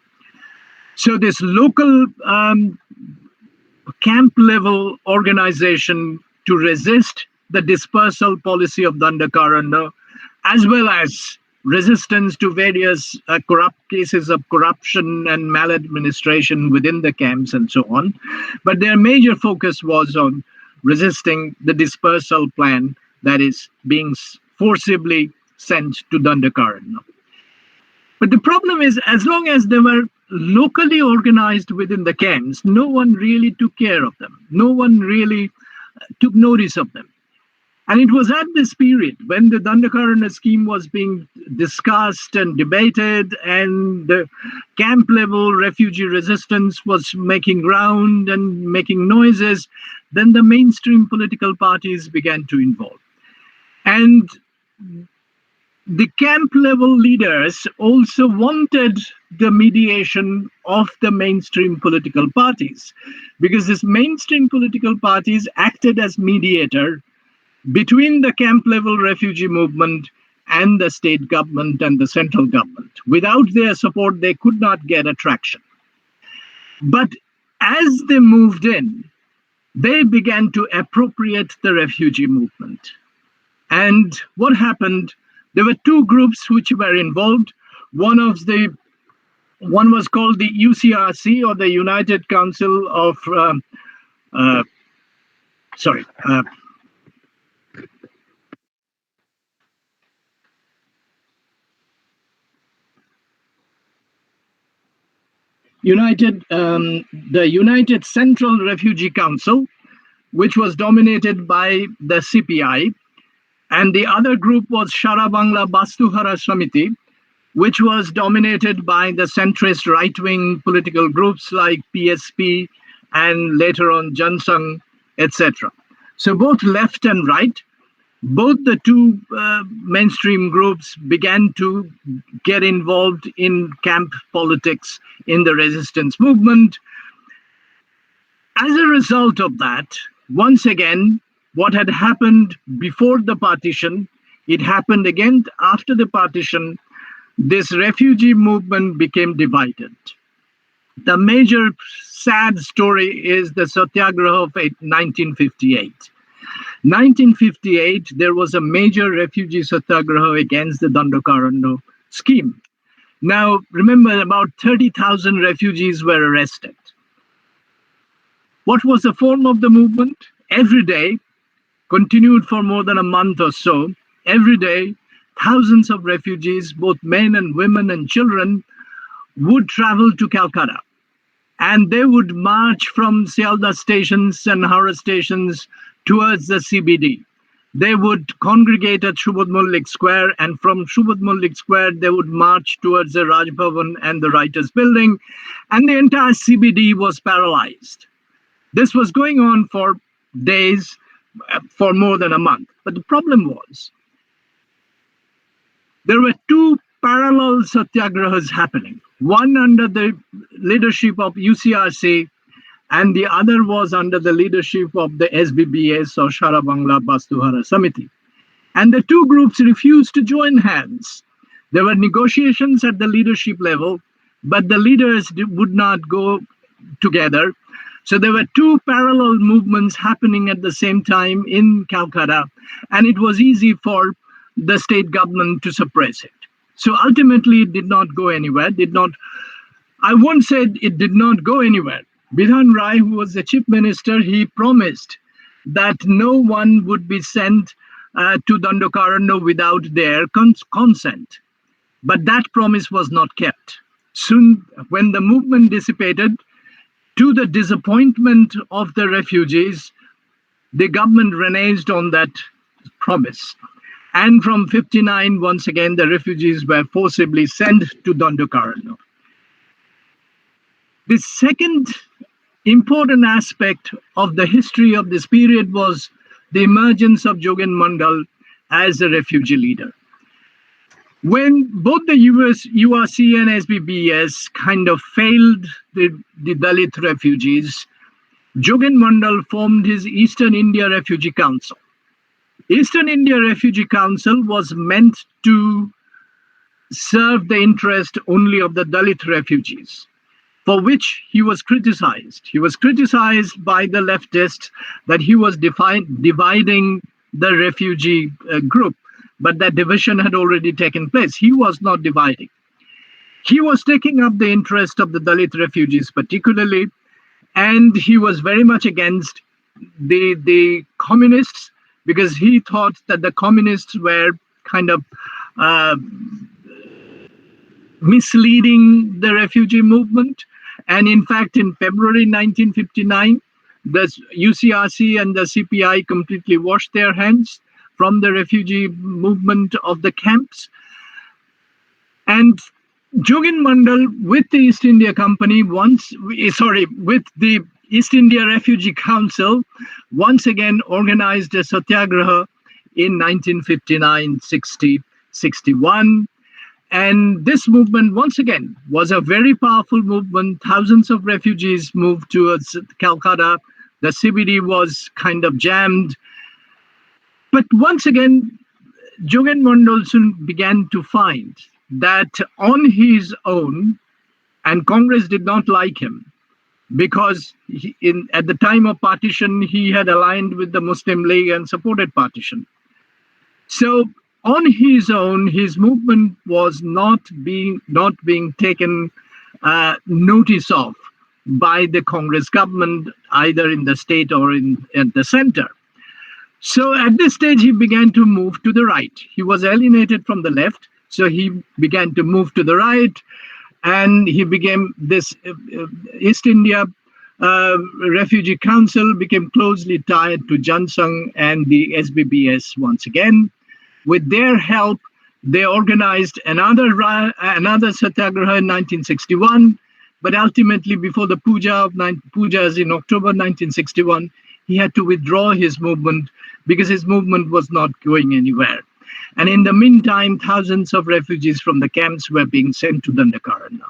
So this local camp level organization to resist the dispersal policy of Dandakaranya, as well as resistance to various corrupt cases of corruption and maladministration within the camps and so on. But their major focus was on resisting the dispersal plan that is being forcibly sent to Dandakaranya. But the problem is, as long as they were locally organized within the camps, no one really took care of them. No one really took notice of them. And it was at this period when the Dandakaranya scheme was being discussed and debated, and the camp level refugee resistance was making ground and making noises, then the mainstream political parties began to involve. And the camp level leaders also wanted the mediation of the mainstream political parties, because these mainstream political parties acted as mediator between the camp level refugee movement and the state government and the central government. Without their support, they could not get a traction. But as they moved in, they began to appropriate the refugee movement. And what happened? There were two groups which were involved. One was called the UCRC, or the United Council of uh, sorry the United Central Refugee Council, which was dominated by the CPI, and the other group was Shara Bangla Bastuhara Samiti, which was dominated by the centrist right-wing political groups like PSP and later on Jansang, etc. So both left and right, both the two mainstream groups began to get involved in camp politics in the resistance movement. As a result of that, once again, what had happened before the partition, it happened again after the partition. This refugee movement became divided. The major sad story is the Satyagraha of 1958. 1958, there was a major refugee satyagraha against the Dandakaranya scheme. Now, remember, about 30,000 refugees were arrested. What was the form of the movement? Every day, continued for more than a month or so, every day, thousands of refugees, both men and women and children, would travel to Calcutta. And they would march from Sialda stations and Howrah stations towards the CBD. They would congregate at Subodh Mullik Square, and from Subodh Mullik Square, they would march towards the Raj Bhavan and the Writers' Building, and the entire CBD was paralyzed. This was going on for days, for more than a month. But the problem was, there were two parallel satyagrahas happening, one under the leadership of UCRC, and the other was under the leadership of the SBBS, or Shara Bangla Bastuhara Samiti. And the two groups refused to join hands. There were negotiations at the leadership level, but the leaders would not go together. So there were two parallel movements happening at the same time in Calcutta, and it was easy for the state government to suppress it. So ultimately, it did not go anywhere. I won't say it did not go anywhere. Bidhan Rai, who was the chief minister, he promised that no one would be sent to Dandakaranya without their consent. But that promise was not kept. Soon, when the movement dissipated, to the disappointment of the refugees, the government reneged on that promise. And from 59, once again, the refugees were forcibly sent to Dandakaranya. The second important aspect of the history of this period was the emergence of Jogen Mandal as a refugee leader. When both the URC and SBBS kind of failed the Dalit refugees, Jogen Mandal formed his Eastern India Refugee Council. Eastern India Refugee Council was meant to serve the interest only of the Dalit refugees, for which he was criticized. He was criticized by the leftists that he was dividing the refugee group, but that division had already taken place. He was not dividing. He was taking up the interest of the Dalit refugees particularly, and he was very much against the communists, because he thought that the communists were kind of misleading the refugee movement. And in fact, in February 1959, the UCRC and the CPI completely washed their hands from the refugee movement of the camps. And Jogen Mandal, with the East India Company, with the East India Refugee Council, once again organized a satyagraha in 1959, 60, 61. And this movement, once again, was a very powerful movement. Thousands of refugees moved towards Calcutta. The CBD was kind of jammed. But once again, Jogen Mondal soon began to find that on his own, and Congress did not like him because at the time of partition, he had aligned with the Muslim League and supported partition. So on his own, his movement was not being taken notice of by the Congress government, either in the state or at the center. So at this stage, he began to move to the right. He was alienated from the left, so he began to move to the right, and he became this East India Refugee Council became closely tied to Jansang and the SBBS once again. With their help, they organized another satyagraha in 1961, but ultimately, before the pujas in October 1961, he had to withdraw his movement because his movement was not going anywhere. And in the meantime, thousands of refugees from the camps were being sent to Dandakarana.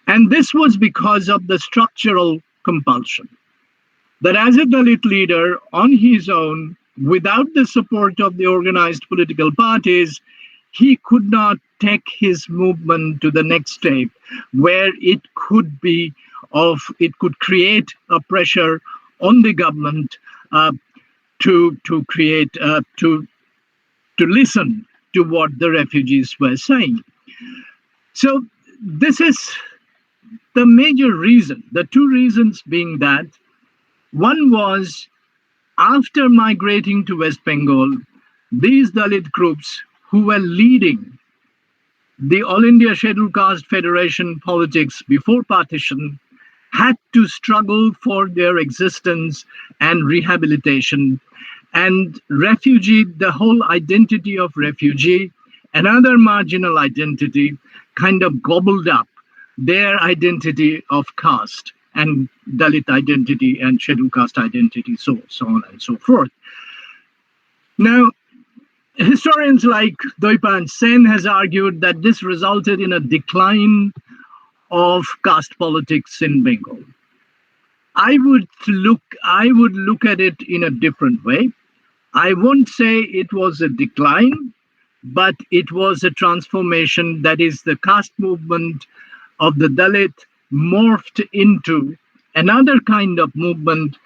And this was because of the structural compulsion that as a Dalit leader on his own, without the support of the organized political parties, he could not take his movement to the next step where it could create a pressure on the government to listen to what the refugees were saying. So this is the major reason, the two reasons being that one was after migrating to West Bengal, these Dalit groups who were leading the All India Scheduled Caste Federation politics before partition had to struggle for their existence and rehabilitation. And refugee, the whole identity of refugee, another marginal identity, kind of gobbled up their identity of caste and Dalit identity and scheduled caste identity, so on and so forth. Now, historians like Doipan Sen has argued that this resulted in a decline of caste politics in Bengal. I would look at it in a different way. I won't say it was a decline, but it was a transformation. That is, the caste movement of the Dalit morphed into another kind of movement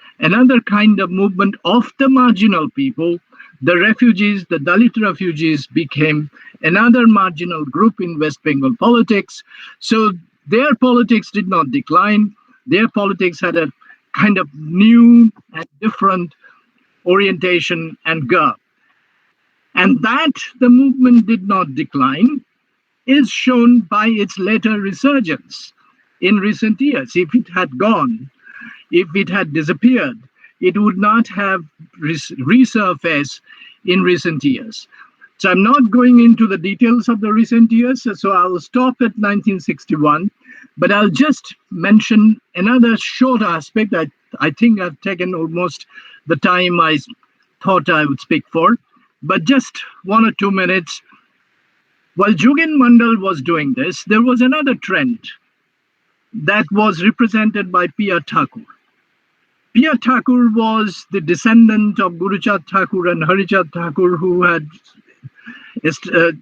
of the marginal people. The refugees, the Dalit refugees, became another marginal group in West Bengal politics. So their politics did not decline. Their politics had a kind of new and different orientation and girth. And that the movement did not decline is shown by its later resurgence in recent years. If it had gone, if it had disappeared, it would not have resurfaced in recent years. So I'm not going into the details of the recent years, so I'll stop at 1961, but I'll just mention another short aspect. I think I've taken almost the time I thought I would speak for, but just 1 or 2 minutes. While Jogen Mondal was doing this, there was another trend that was represented by P.R. Thakur. P.R. Thakur was the descendant of Guruchand Thakur and Harichand Thakur, who had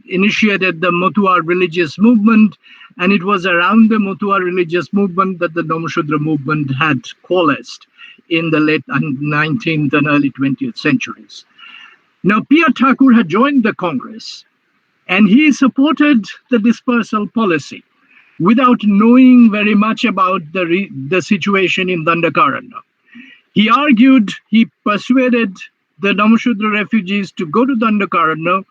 initiated the Matuar religious movement, and it was around the Matuar religious movement that the Namashudra movement had coalesced in the late 19th and early 20th centuries. Now, P.R. Thakur had joined the Congress, and he supported the dispersal policy without knowing very much about the situation in Dandakarana. He argued, he persuaded the Namashudra refugees to go to Dandakarana,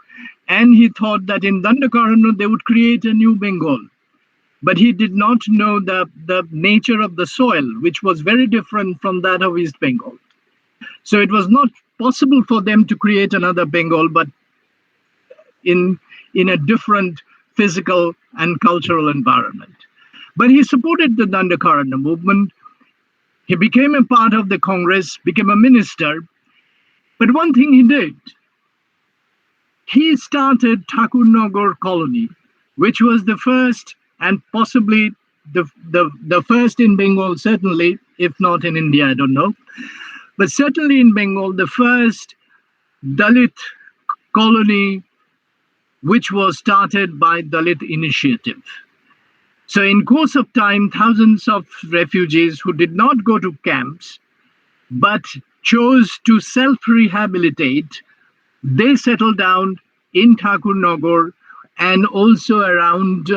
and he thought that in Dandakarana they would create a new Bengal. But he did not know the nature of the soil, which was very different from that of East Bengal. So it was not possible for them to create another Bengal, but in a different physical and cultural environment. But he supported the Dandakarana movement. He became a part of the Congress, became a minister. But one thing he did, he started Thakurnagar colony, which was the first and possibly the first in Bengal, certainly, if not in India, I don't know. But certainly in Bengal, the first Dalit colony which was started by Dalit initiative. So in course of time, thousands of refugees who did not go to camps but chose to self-rehabilitate, they settled down in Thakurnagar and also around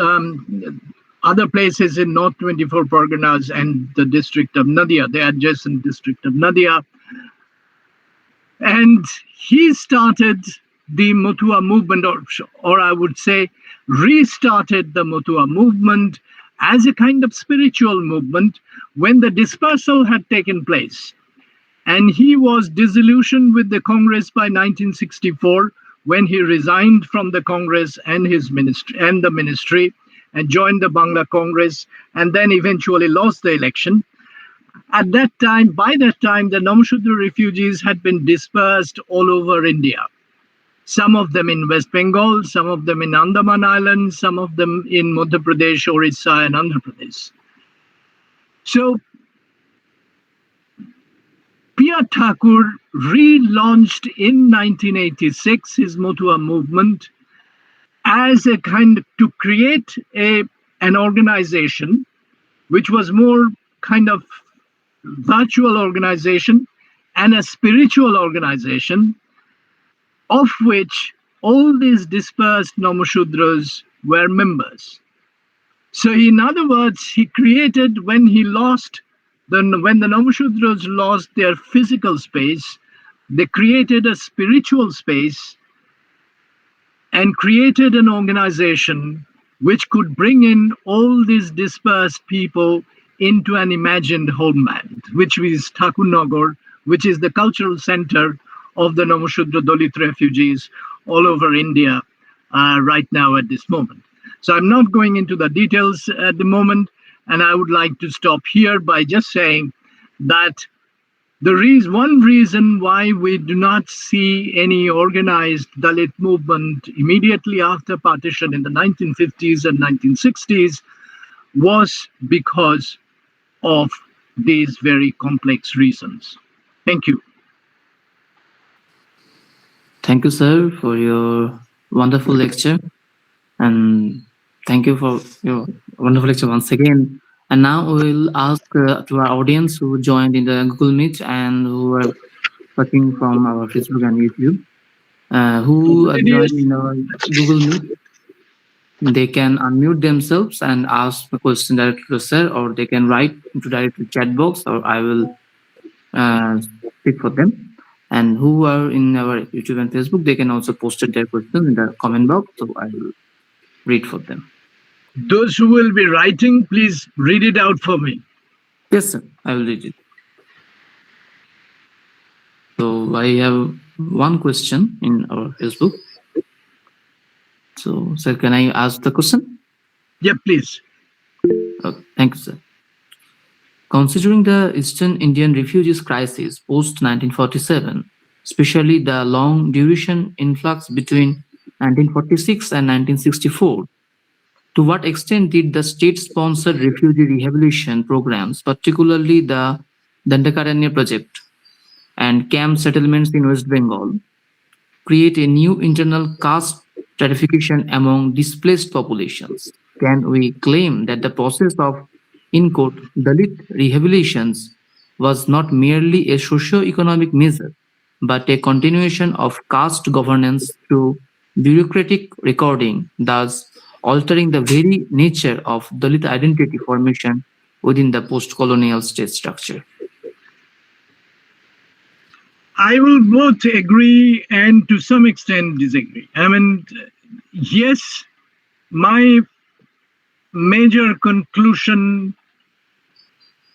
other places in North 24 Parganas and the district of Nadia, the adjacent district of Nadia. And he started the Motua movement, or I would say restarted the Motua movement as a kind of spiritual movement when the dispersal had taken place. And he was disillusioned with the Congress by 1964 when he resigned from the Congress and his ministry and the ministry and joined the Bangla Congress and then eventually lost the election. At that time, by that time, the Namashudra refugees had been dispersed all over India. Some of them in West Bengal, some of them in Andaman Islands, some of them in Madhya Pradesh, Orissa, and Andhra Pradesh. So P.R. Thakur relaunched in 1986 his Motua movement as a kind to create an organization which was more kind of virtual organization and a spiritual organization of which all these dispersed Namashudras were members. So in other words, he created when the Namashudras lost their physical space, they created a spiritual space and created an organization which could bring in all these dispersed people into an imagined homeland, which is Thakurnagar, which is the cultural center of the Namashudra Dalit refugees all over India right now at this moment. So I'm not going into the details at the moment, and I would like to stop here by just saying that one reason why we do not see any organized Dalit movement immediately after partition in the 1950s and 1960s was because of these very complex reasons. Thank you. Thank you, sir, for your wonderful lecture. And thank you for your wonderful lecture once again. And now we will ask to our audience who joined in the Google Meet and who are watching from our Facebook and YouTube, who joined in our Google Meet. They can unmute themselves and ask the question directly to sir, or they can write into directly chat box, or I will speak for them. And who are in our YouTube and Facebook, they can also post their question in the comment box, so I will read for them. Those who will be writing, please read it out for me. Yes, sir, I will read it. So I have one question in our Facebook. So, sir, can I ask the question? Yeah, please. Thank you, sir. Considering the Eastern Indian refugees crisis post-1947, especially the long duration influx between 1946 and 1964, to what extent did the state-sponsored refugee rehabilitation programs, particularly the Dandakaranya project and camp settlements in West Bengal, create a new internal caste stratification among displaced populations? Can we claim that the process of, in quote, Dalit rehabilitations was not merely a socio-economic measure, but a continuation of caste governance through bureaucratic recording, thus altering the very nature of Dalit identity formation within the post-colonial state structure? I will both agree and to some extent disagree. I mean, yes, my major conclusion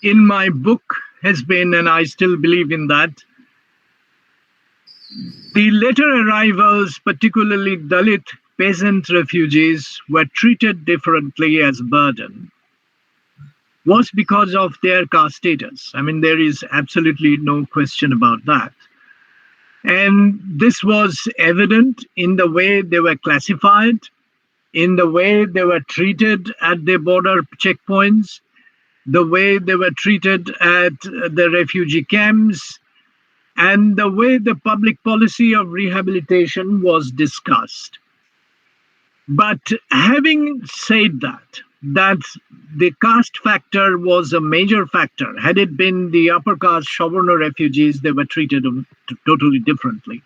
in my book has been, and I still believe in that, the later arrivals, particularly Dalit peasant refugees, were treated differently as burden was because of their caste status. I mean, there is absolutely no question about that. And this was evident in the way they were classified, in the way they were treated at the border checkpoints, the way they were treated at the refugee camps, and the way the public policy of rehabilitation was discussed. But having said that, that the caste factor was a major factor. Had it been the upper caste Savarna refugees, they were treated totally differently.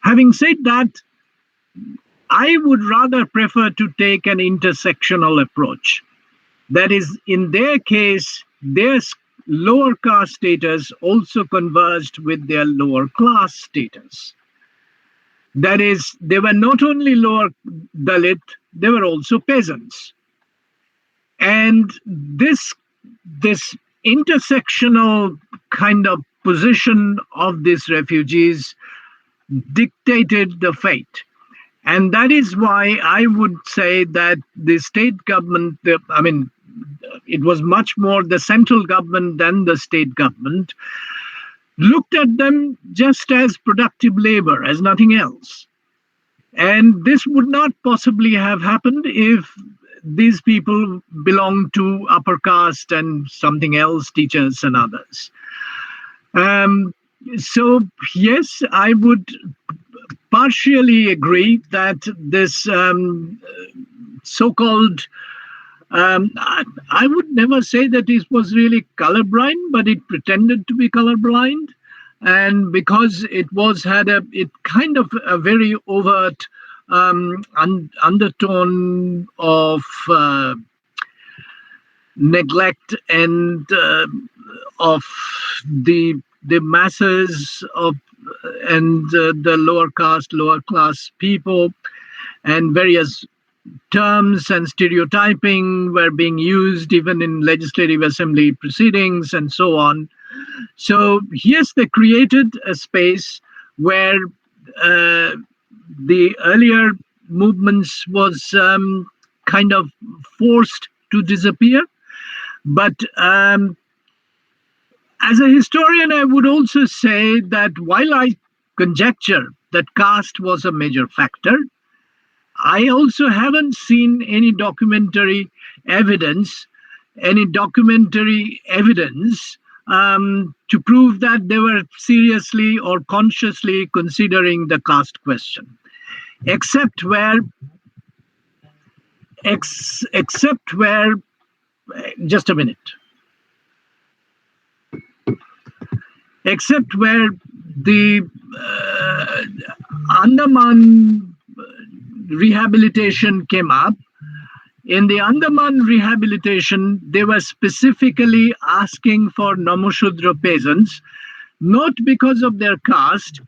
Having said that, I would rather prefer to take an intersectional approach. That is, in their case, their lower caste status also converged with their lower class status. That is, they were not only lower Dalit, they were also peasants. And this intersectional kind of position of these refugees dictated the fate. And that is why I would say that the state government, it was much more the central government than the state government, looked at them just as productive labor, as nothing else. And this would not possibly have happened if these people belonged to upper caste and something else, teachers and others. Um, so, yes, I would partially agree that this so-called I would never say that it was really colorblind, but it pretended to be colorblind, and because it kind of a very overt undertone of neglect and of the masses of and the lower caste, lower class people, and various terms and stereotyping were being used even in legislative assembly proceedings and so on. So, yes, they created a space where the earlier movements was kind of forced to disappear. But as a historian, I would also say that while I conjecture that caste was a major factor, I also haven't seen any documentary evidence to prove that they were seriously or consciously considering the caste question, except where, except where, just a minute, except where the Andaman rehabilitation came up. In the Andaman rehabilitation, they were specifically asking for Namushudra peasants, not because of their caste,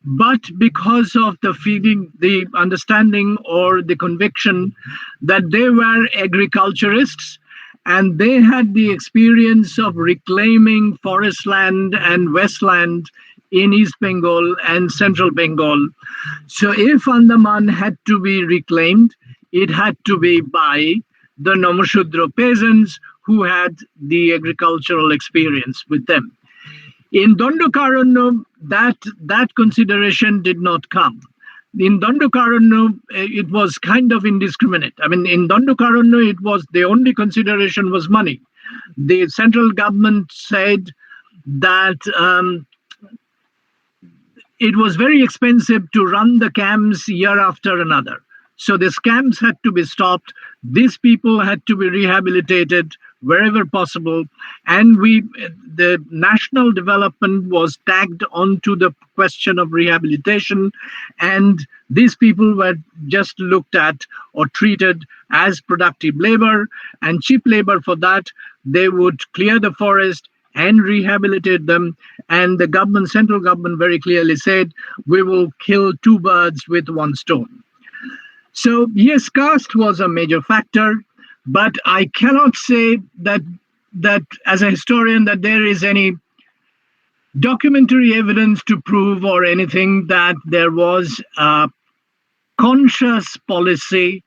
but because of the feeling, the understanding, or the conviction that they were agriculturists and they had the experience of reclaiming forest land and westland in East Bengal and Central Bengal. So if Andaman had to be reclaimed, it had to be by the Namushudra peasants who had the agricultural experience with them. In Dandakaranya, that consideration did not come. In Dandakaranya, it was kind of indiscriminate. I mean, in Dandakaranya, it was the only consideration was money. The central government said that it was very expensive to run the camps year after another. So the camps had to be stopped. These people had to be rehabilitated wherever possible. And the national development was tagged onto the question of rehabilitation. And these people were just looked at or treated as productive labor and cheap labor. For that, they would clear the forest and rehabilitate them. And the government, central government, very clearly said, we will kill two birds with one stone. So yes, caste was a major factor, but I cannot say that as a historian that there is any documentary evidence to prove or anything that there was a conscious policy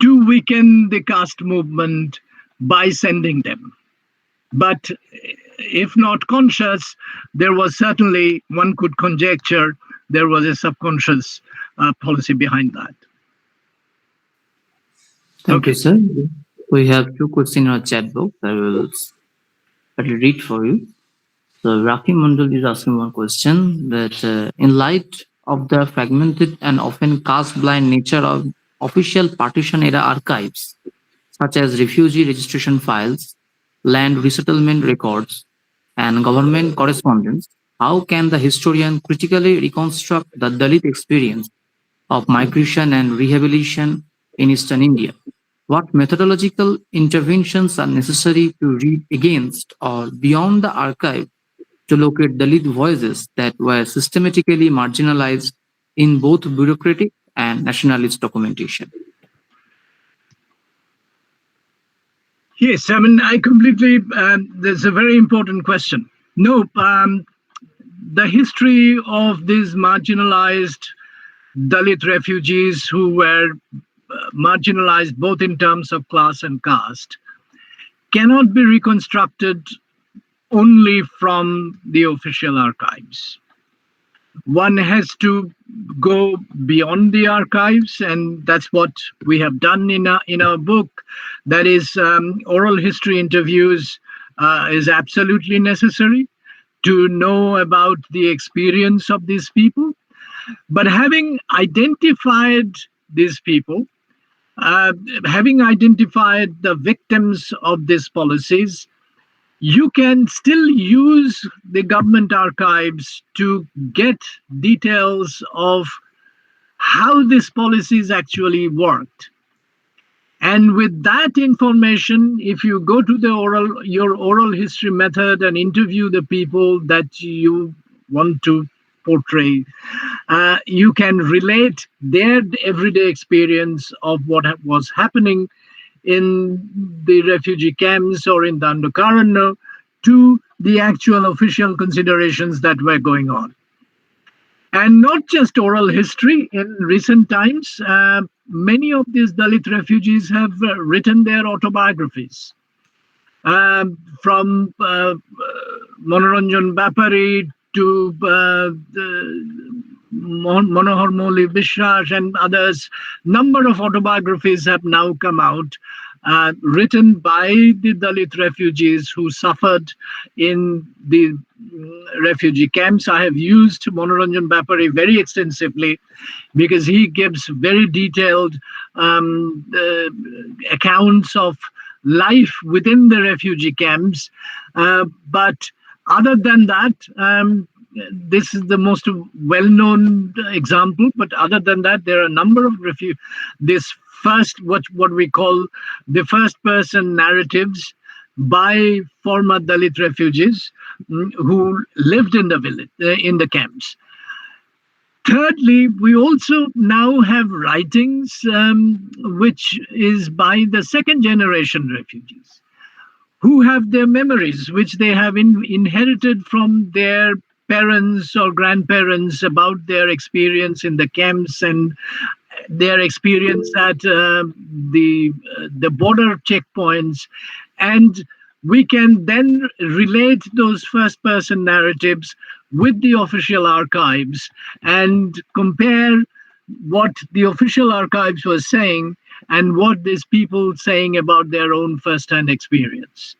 to weaken the caste movement by sending them. But if not conscious, there was certainly, one could conjecture, there was a subconscious policy behind that. Thank you, Okay. sir. We have two questions in our chat box. I will read for you. So Raki Mandal is asking one question that in light of the fragmented and often caste-blind nature of official partition era archives, such as refugee registration files, land resettlement records, and government correspondence, how can the historian critically reconstruct the Dalit experience of migration and rehabilitation in eastern India? What methodological interventions are necessary to read against or beyond the archive to locate Dalit voices that were systematically marginalized in both bureaucratic and nationalist documentation? Yes, I mean, I completely, that's a very important question. No, the history of these marginalized Dalit refugees who were marginalized both in terms of class and caste cannot be reconstructed only from the official archives. One has to go beyond the archives, and that's what we have done in our book. That is, oral history interviews is absolutely necessary to know about the experience of these people. But having identified these people, uh, having identified the victims of these policies, you can still use the government archives to get details of how these policies actually worked. And with that information, if you go to your oral history method and interview the people that you want to portray, you can relate their everyday experience of what was happening in the refugee camps or in Dandakaranya to the actual official considerations that were going on. And not just oral history. In recent times, many of these Dalit refugees have written their autobiographies. From Manoranjan Bapari to Manohar Moli Bishras and others, number of autobiographies have now come out, written by the Dalit refugees who suffered in the refugee camps. I have used Manoranjan Bapari very extensively because he gives very detailed accounts of life within the refugee camps. But other than that, this is the most well-known example. But other than that, there are a number of this first what we call the first-person narratives by former Dalit refugees who lived in the village, in the camps. Thirdly, we also now have writings which is by the second generation refugees who have their memories, which they have inherited from their parents or grandparents about their experience in the camps and their experience at the border checkpoints, and we can then relate those first person narratives with the official archives and compare what the official archives were saying and what these people saying about their own first hand experience.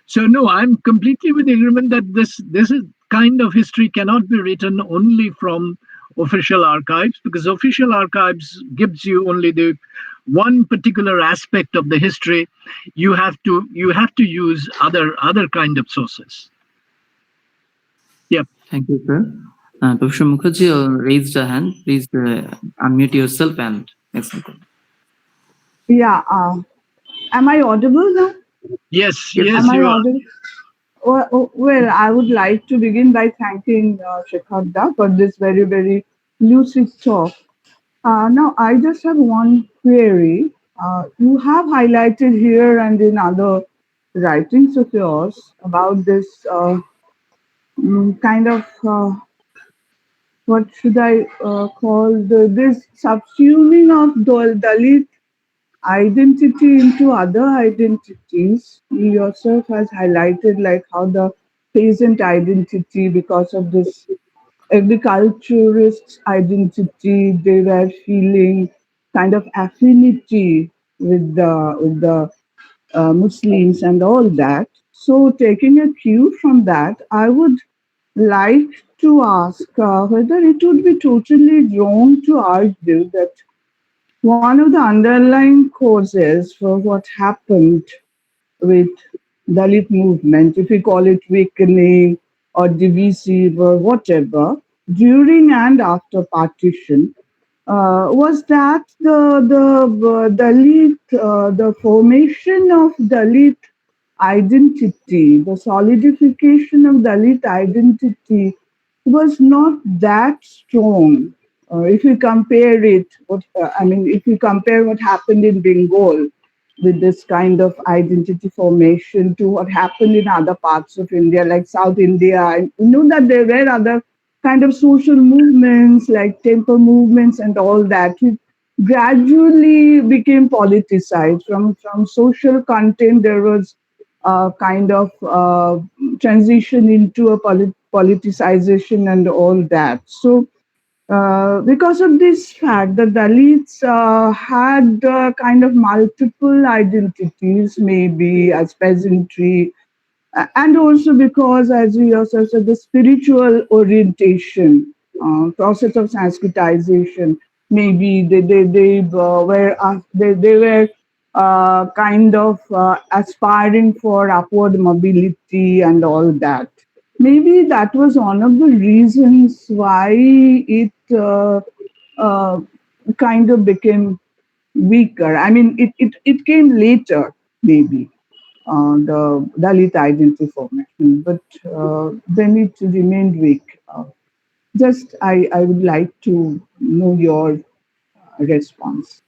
So no, I'm completely with the agreement that this is kind of history cannot be written only from official archives, because official archives gives you only the one particular aspect of the history. You have to use other kind of sources. Yep. Thank you, sir. Professor Mukherjee raised a hand. Please unmute yourself and explain. Yeah. Am I audible now? Yes, Yes, yes, Am I you are. audible? Well, I would like to begin by thanking Sekhar Da for this very, very lucid talk. Now, I just have one query. You have highlighted here and in other writings of yours about this kind of what should I call this subsuming of Dalit identity into other identities. He yourself has highlighted like how the peasant identity, because of this agriculturist identity. They were feeling kind of affinity with the Muslims and all that. So, taking a cue from that, I would like to ask whether it would be totally wrong to argue that one of the underlying causes for what happened with Dalit movement, if we call it weakening or divisive or whatever, during and after partition, was that the formation of Dalit identity, the solidification of Dalit identity was not that strong. If you compare it, if you compare what happened in Bengal with this kind of identity formation to what happened in other parts of India, like South India, and you know that there were other kind of social movements like temple movements and all that, which gradually became politicized. From social content, there was a kind of transition into a politicization and all that. So because of this fact, the Dalits had kind of multiple identities, maybe as peasantry, and also because, as we also said, the spiritual orientation, process of sanskritization, maybe they were kind of aspiring for upward mobility and all that. Maybe that was one of the reasons why it uh, kind of became weaker. I mean, it came later, maybe the Dalit identity formation, but then it remained weak. Just I would like to know your response.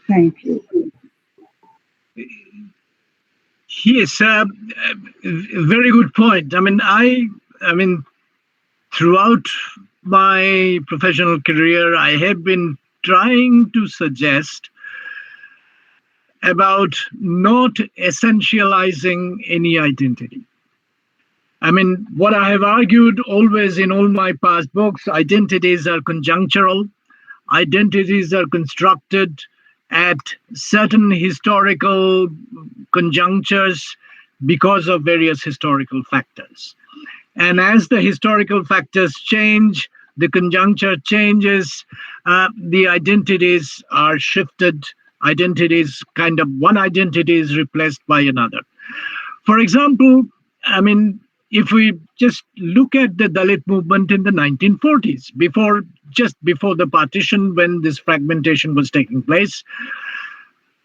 Thank you. Yes, very good point. I mean, throughout my professional career, I have been trying to suggest about not essentializing any identity. I mean, what I have argued always in all my past books, identities are conjunctural, identities are constructed at certain historical conjunctures because of various historical factors. And as the historical factors change, the conjuncture changes, the identities are shifted. Identities kind of one identity is replaced by another. For example, I mean, if we just look at the Dalit movement in the 1940s, just before the partition, when this fragmentation was taking place,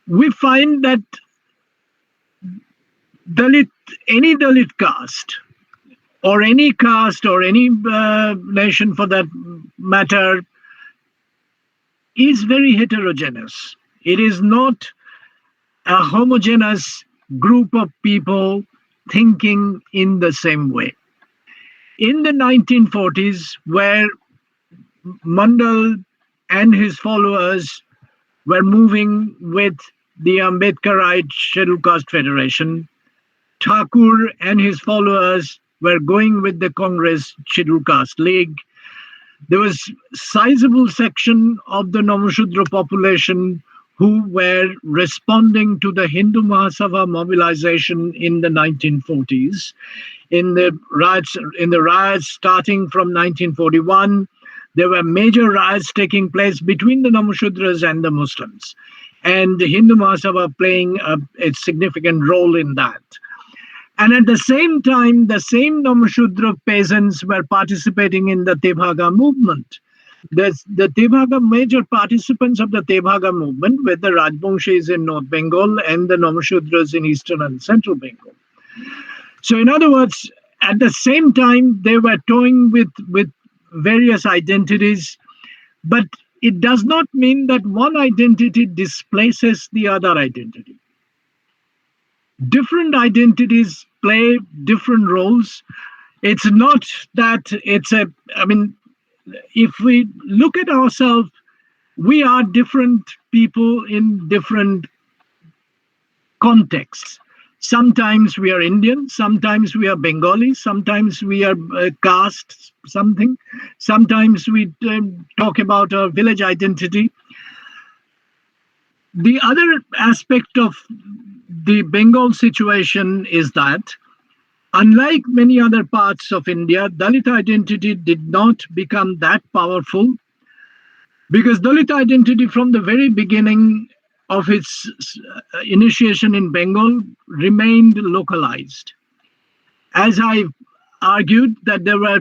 we find that Dalit, any Dalit caste or any nation for that matter, is very heterogeneous. It is not a homogeneous group of people thinking in the same way. In the 1940s, where Mandal and his followers were moving with the Ambedkarite Scheduled Caste Federation, Thakur and his followers were going with the Congress Scheduled Caste League. There was sizable section of the Namashudra population who were responding to the Hindu Mahasabha mobilization in the 1940s. In the riots starting from 1941, there were major riots taking place between the Namashudras and the Muslims, and the Hindu Mahasabha playing a significant role in that. And at the same time, the same Namashudra peasants were participating in the Tebhaga movement. The Tebhaga major participants of the Tebhaga movement were the Rajbangshis in North Bengal and the Namashudras in Eastern and Central Bengal. So, in other words, at the same time, they were toying with various identities, but it does not mean that one identity displaces the other identity. Different identities play different roles. It's not that if we look at ourselves, we are different people in different contexts. Sometimes we are Indian, sometimes we are Bengali, sometimes we are caste something, sometimes we talk about our village identity. The other aspect of the Bengal situation is that, unlike many other parts of India, Dalit identity did not become that powerful because Dalit identity, from the very beginning of its initiation in Bengal, remained localized. As I argued, that there were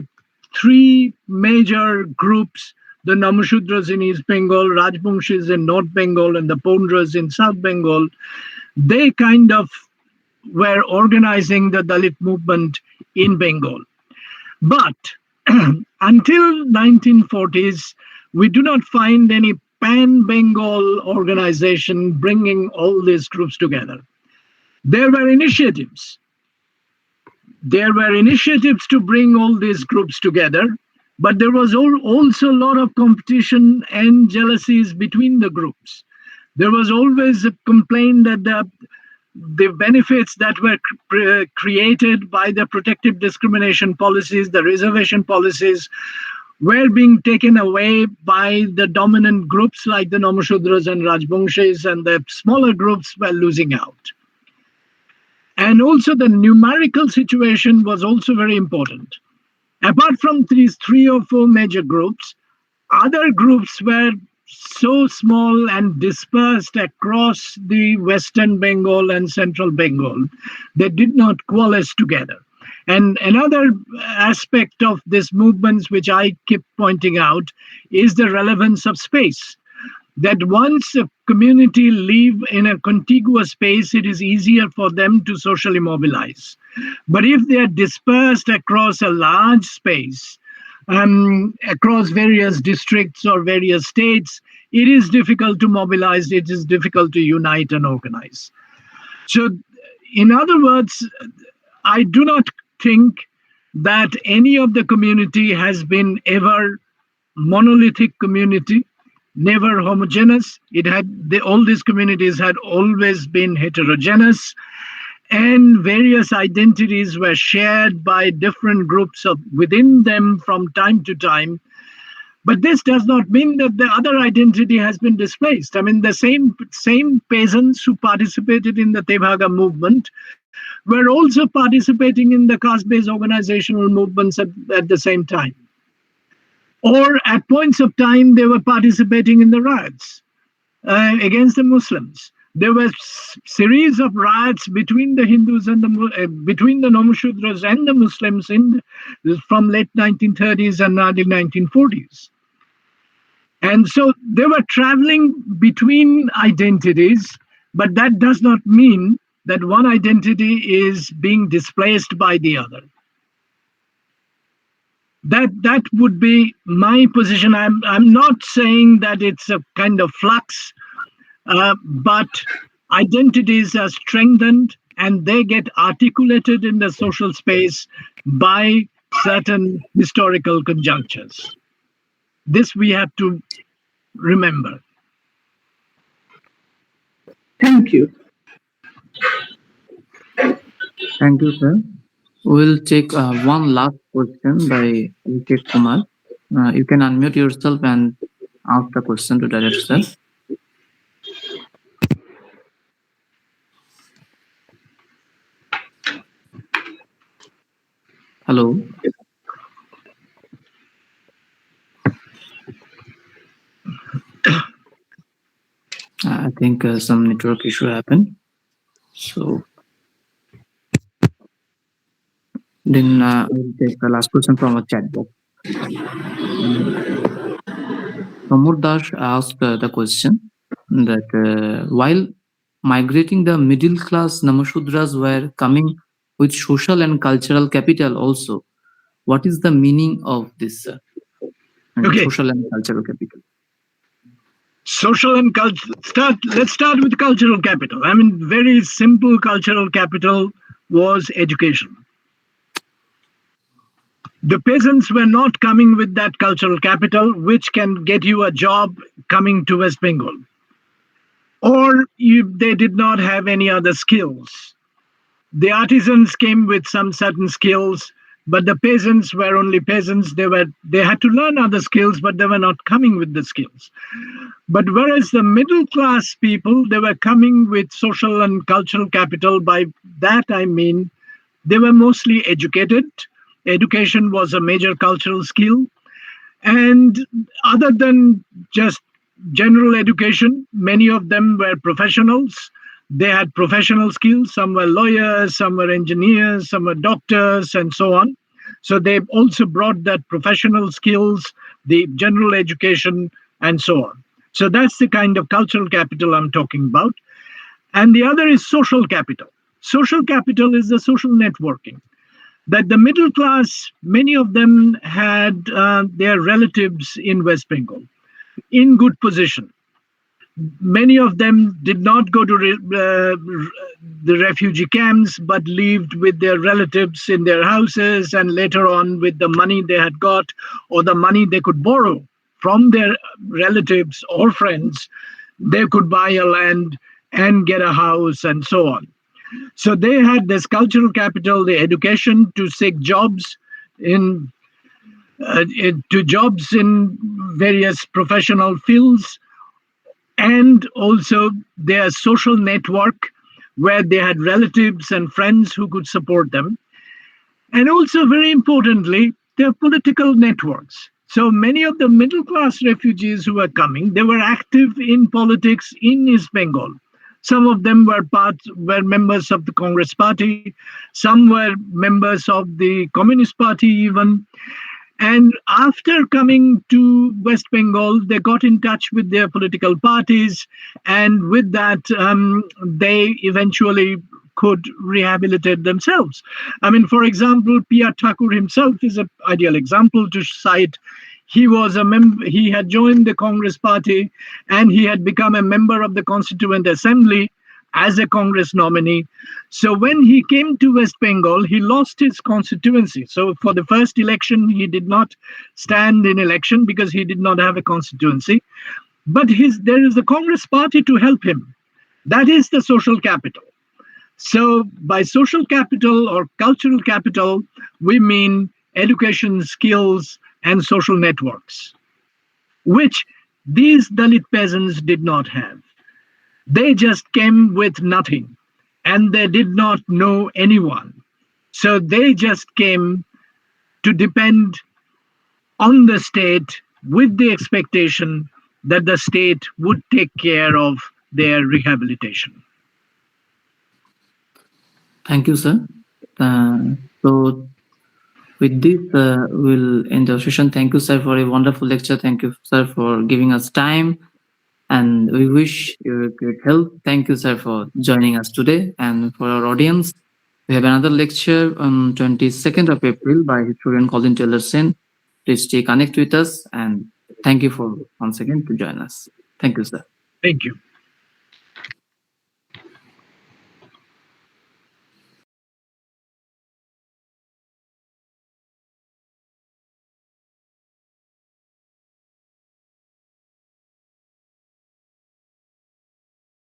three major groups: the Namashudras in East Bengal, Rajbangshis in North Bengal, and the Pondras in South Bengal. They kind of were organizing the Dalit movement in Bengal. But until 1940s, we do not find any pan-Bengal organization bringing all these groups together. There were initiatives. There were initiatives to bring all these groups together, but there was also a lot of competition and jealousies between the groups. There was always a complaint that the benefits that were created by the protective discrimination policies, the reservation policies, were being taken away by the dominant groups like the Namashudras and Rajbangshis, and the smaller groups were losing out. And also the numerical situation was also very important. Apart from these three or four major groups, other groups were so small and dispersed across the Western Bengal and Central Bengal, they did not coalesce together. And another aspect of this movement, which I keep pointing out, is the relevance of space. That once a community live in a contiguous space, it is easier for them to socially mobilize. But if they are dispersed across a large space, across various districts or various states, it is difficult to mobilize, it is difficult to unite and organize. So, in other words, I do not think that any of the community has been ever monolithic community, never homogeneous. All these communities had always been heterogeneous, and various identities were shared by different groups within them from time to time. But this does not mean that the other identity has been displaced. I mean, the same peasants who participated in the Tevaga movement were also participating in the caste-based organizational movements at the same time. Or at points of time, they were participating in the riots against the Muslims. There were series of riots between the Hindus and between the Namashudras and the Muslims from late 1930s and early 1940s. And so they were traveling between identities, but that does not mean that one identity is being displaced by the other. That would be my position. I'm not saying that it's a kind of flux, but identities are strengthened and they get articulated in the social space by certain historical conjunctures. This we have to remember. Thank you. Thank you, sir. We'll take one last question by Vijay Kumar. You can unmute yourself and ask the question to Director sir. Hello. I think some network issue happened. So then we'll take the last question from a chat box. Pramod Dash asked the question that while migrating, the middle class Namashudras were coming with social and cultural capital also. What is the meaning of this social and cultural capital? Social and let's start with cultural capital. I mean, very simple cultural capital was education. The peasants were not coming with that cultural capital, which can get you a job coming to West Bengal. Or they did not have any other skills. The artisans came with some certain skills, but the peasants were only peasants. They had to learn other skills, but they were not coming with the skills. But whereas the middle class people, they were coming with social and cultural capital. By that I mean they were mostly educated. Education was a major cultural skill. And other than just general education, many of them were professionals. They had professional skills. Some were lawyers, some were engineers, some were doctors, and so on. So they also brought that professional skills, the general education, and so on. So that's the kind of cultural capital I'm talking about. And the other is social capital. Social capital is the social networking that the middle class, many of them had their relatives in West Bengal in good position. Many of them did not go to the refugee camps, but lived with their relatives in their houses, and later on, with the money they had got or the money they could borrow from their relatives or friends, they could buy a land and get a house and so on. So they had this cultural capital, the education to seek jobs in to jobs in various professional fields, and also their social network where they had relatives and friends who could support them, and also very importantly their political networks. So many of the middle class refugees who were coming, they were active in politics in East Bengal. Some of them were members of the Congress party, some were members of the Communist party even. And after coming to West Bengal, they got in touch with their political parties, and with that, they eventually could rehabilitate themselves. I mean, for example, P.R. Thakur himself is an ideal example to cite. He was a member. He had joined the Congress party, and he had become a member of the Constituent Assembly as a Congress nominee. So when he came to West Bengal, he lost his constituency. So for the first election, he did not stand in election because he did not have a constituency. But there is a Congress party to help him. That is the social capital. So by social capital or cultural capital, we mean education, skills, and social networks, which these Dalit peasants did not have. They just came with nothing, and they did not know anyone. So they just came to depend on the state with the expectation that the state would take care of their rehabilitation. Thank you, sir. So with this, we'll end the session. Thank you, sir, for a wonderful lecture. Thank you, sir, for giving us time. And we wish you great health. Thank you, sir, for joining us today. And for our audience, we have another lecture on 22nd of April by historian Colin Taylor Sen. Please stay connected with us. And thank you for once again to join us. Thank you, sir. Thank you.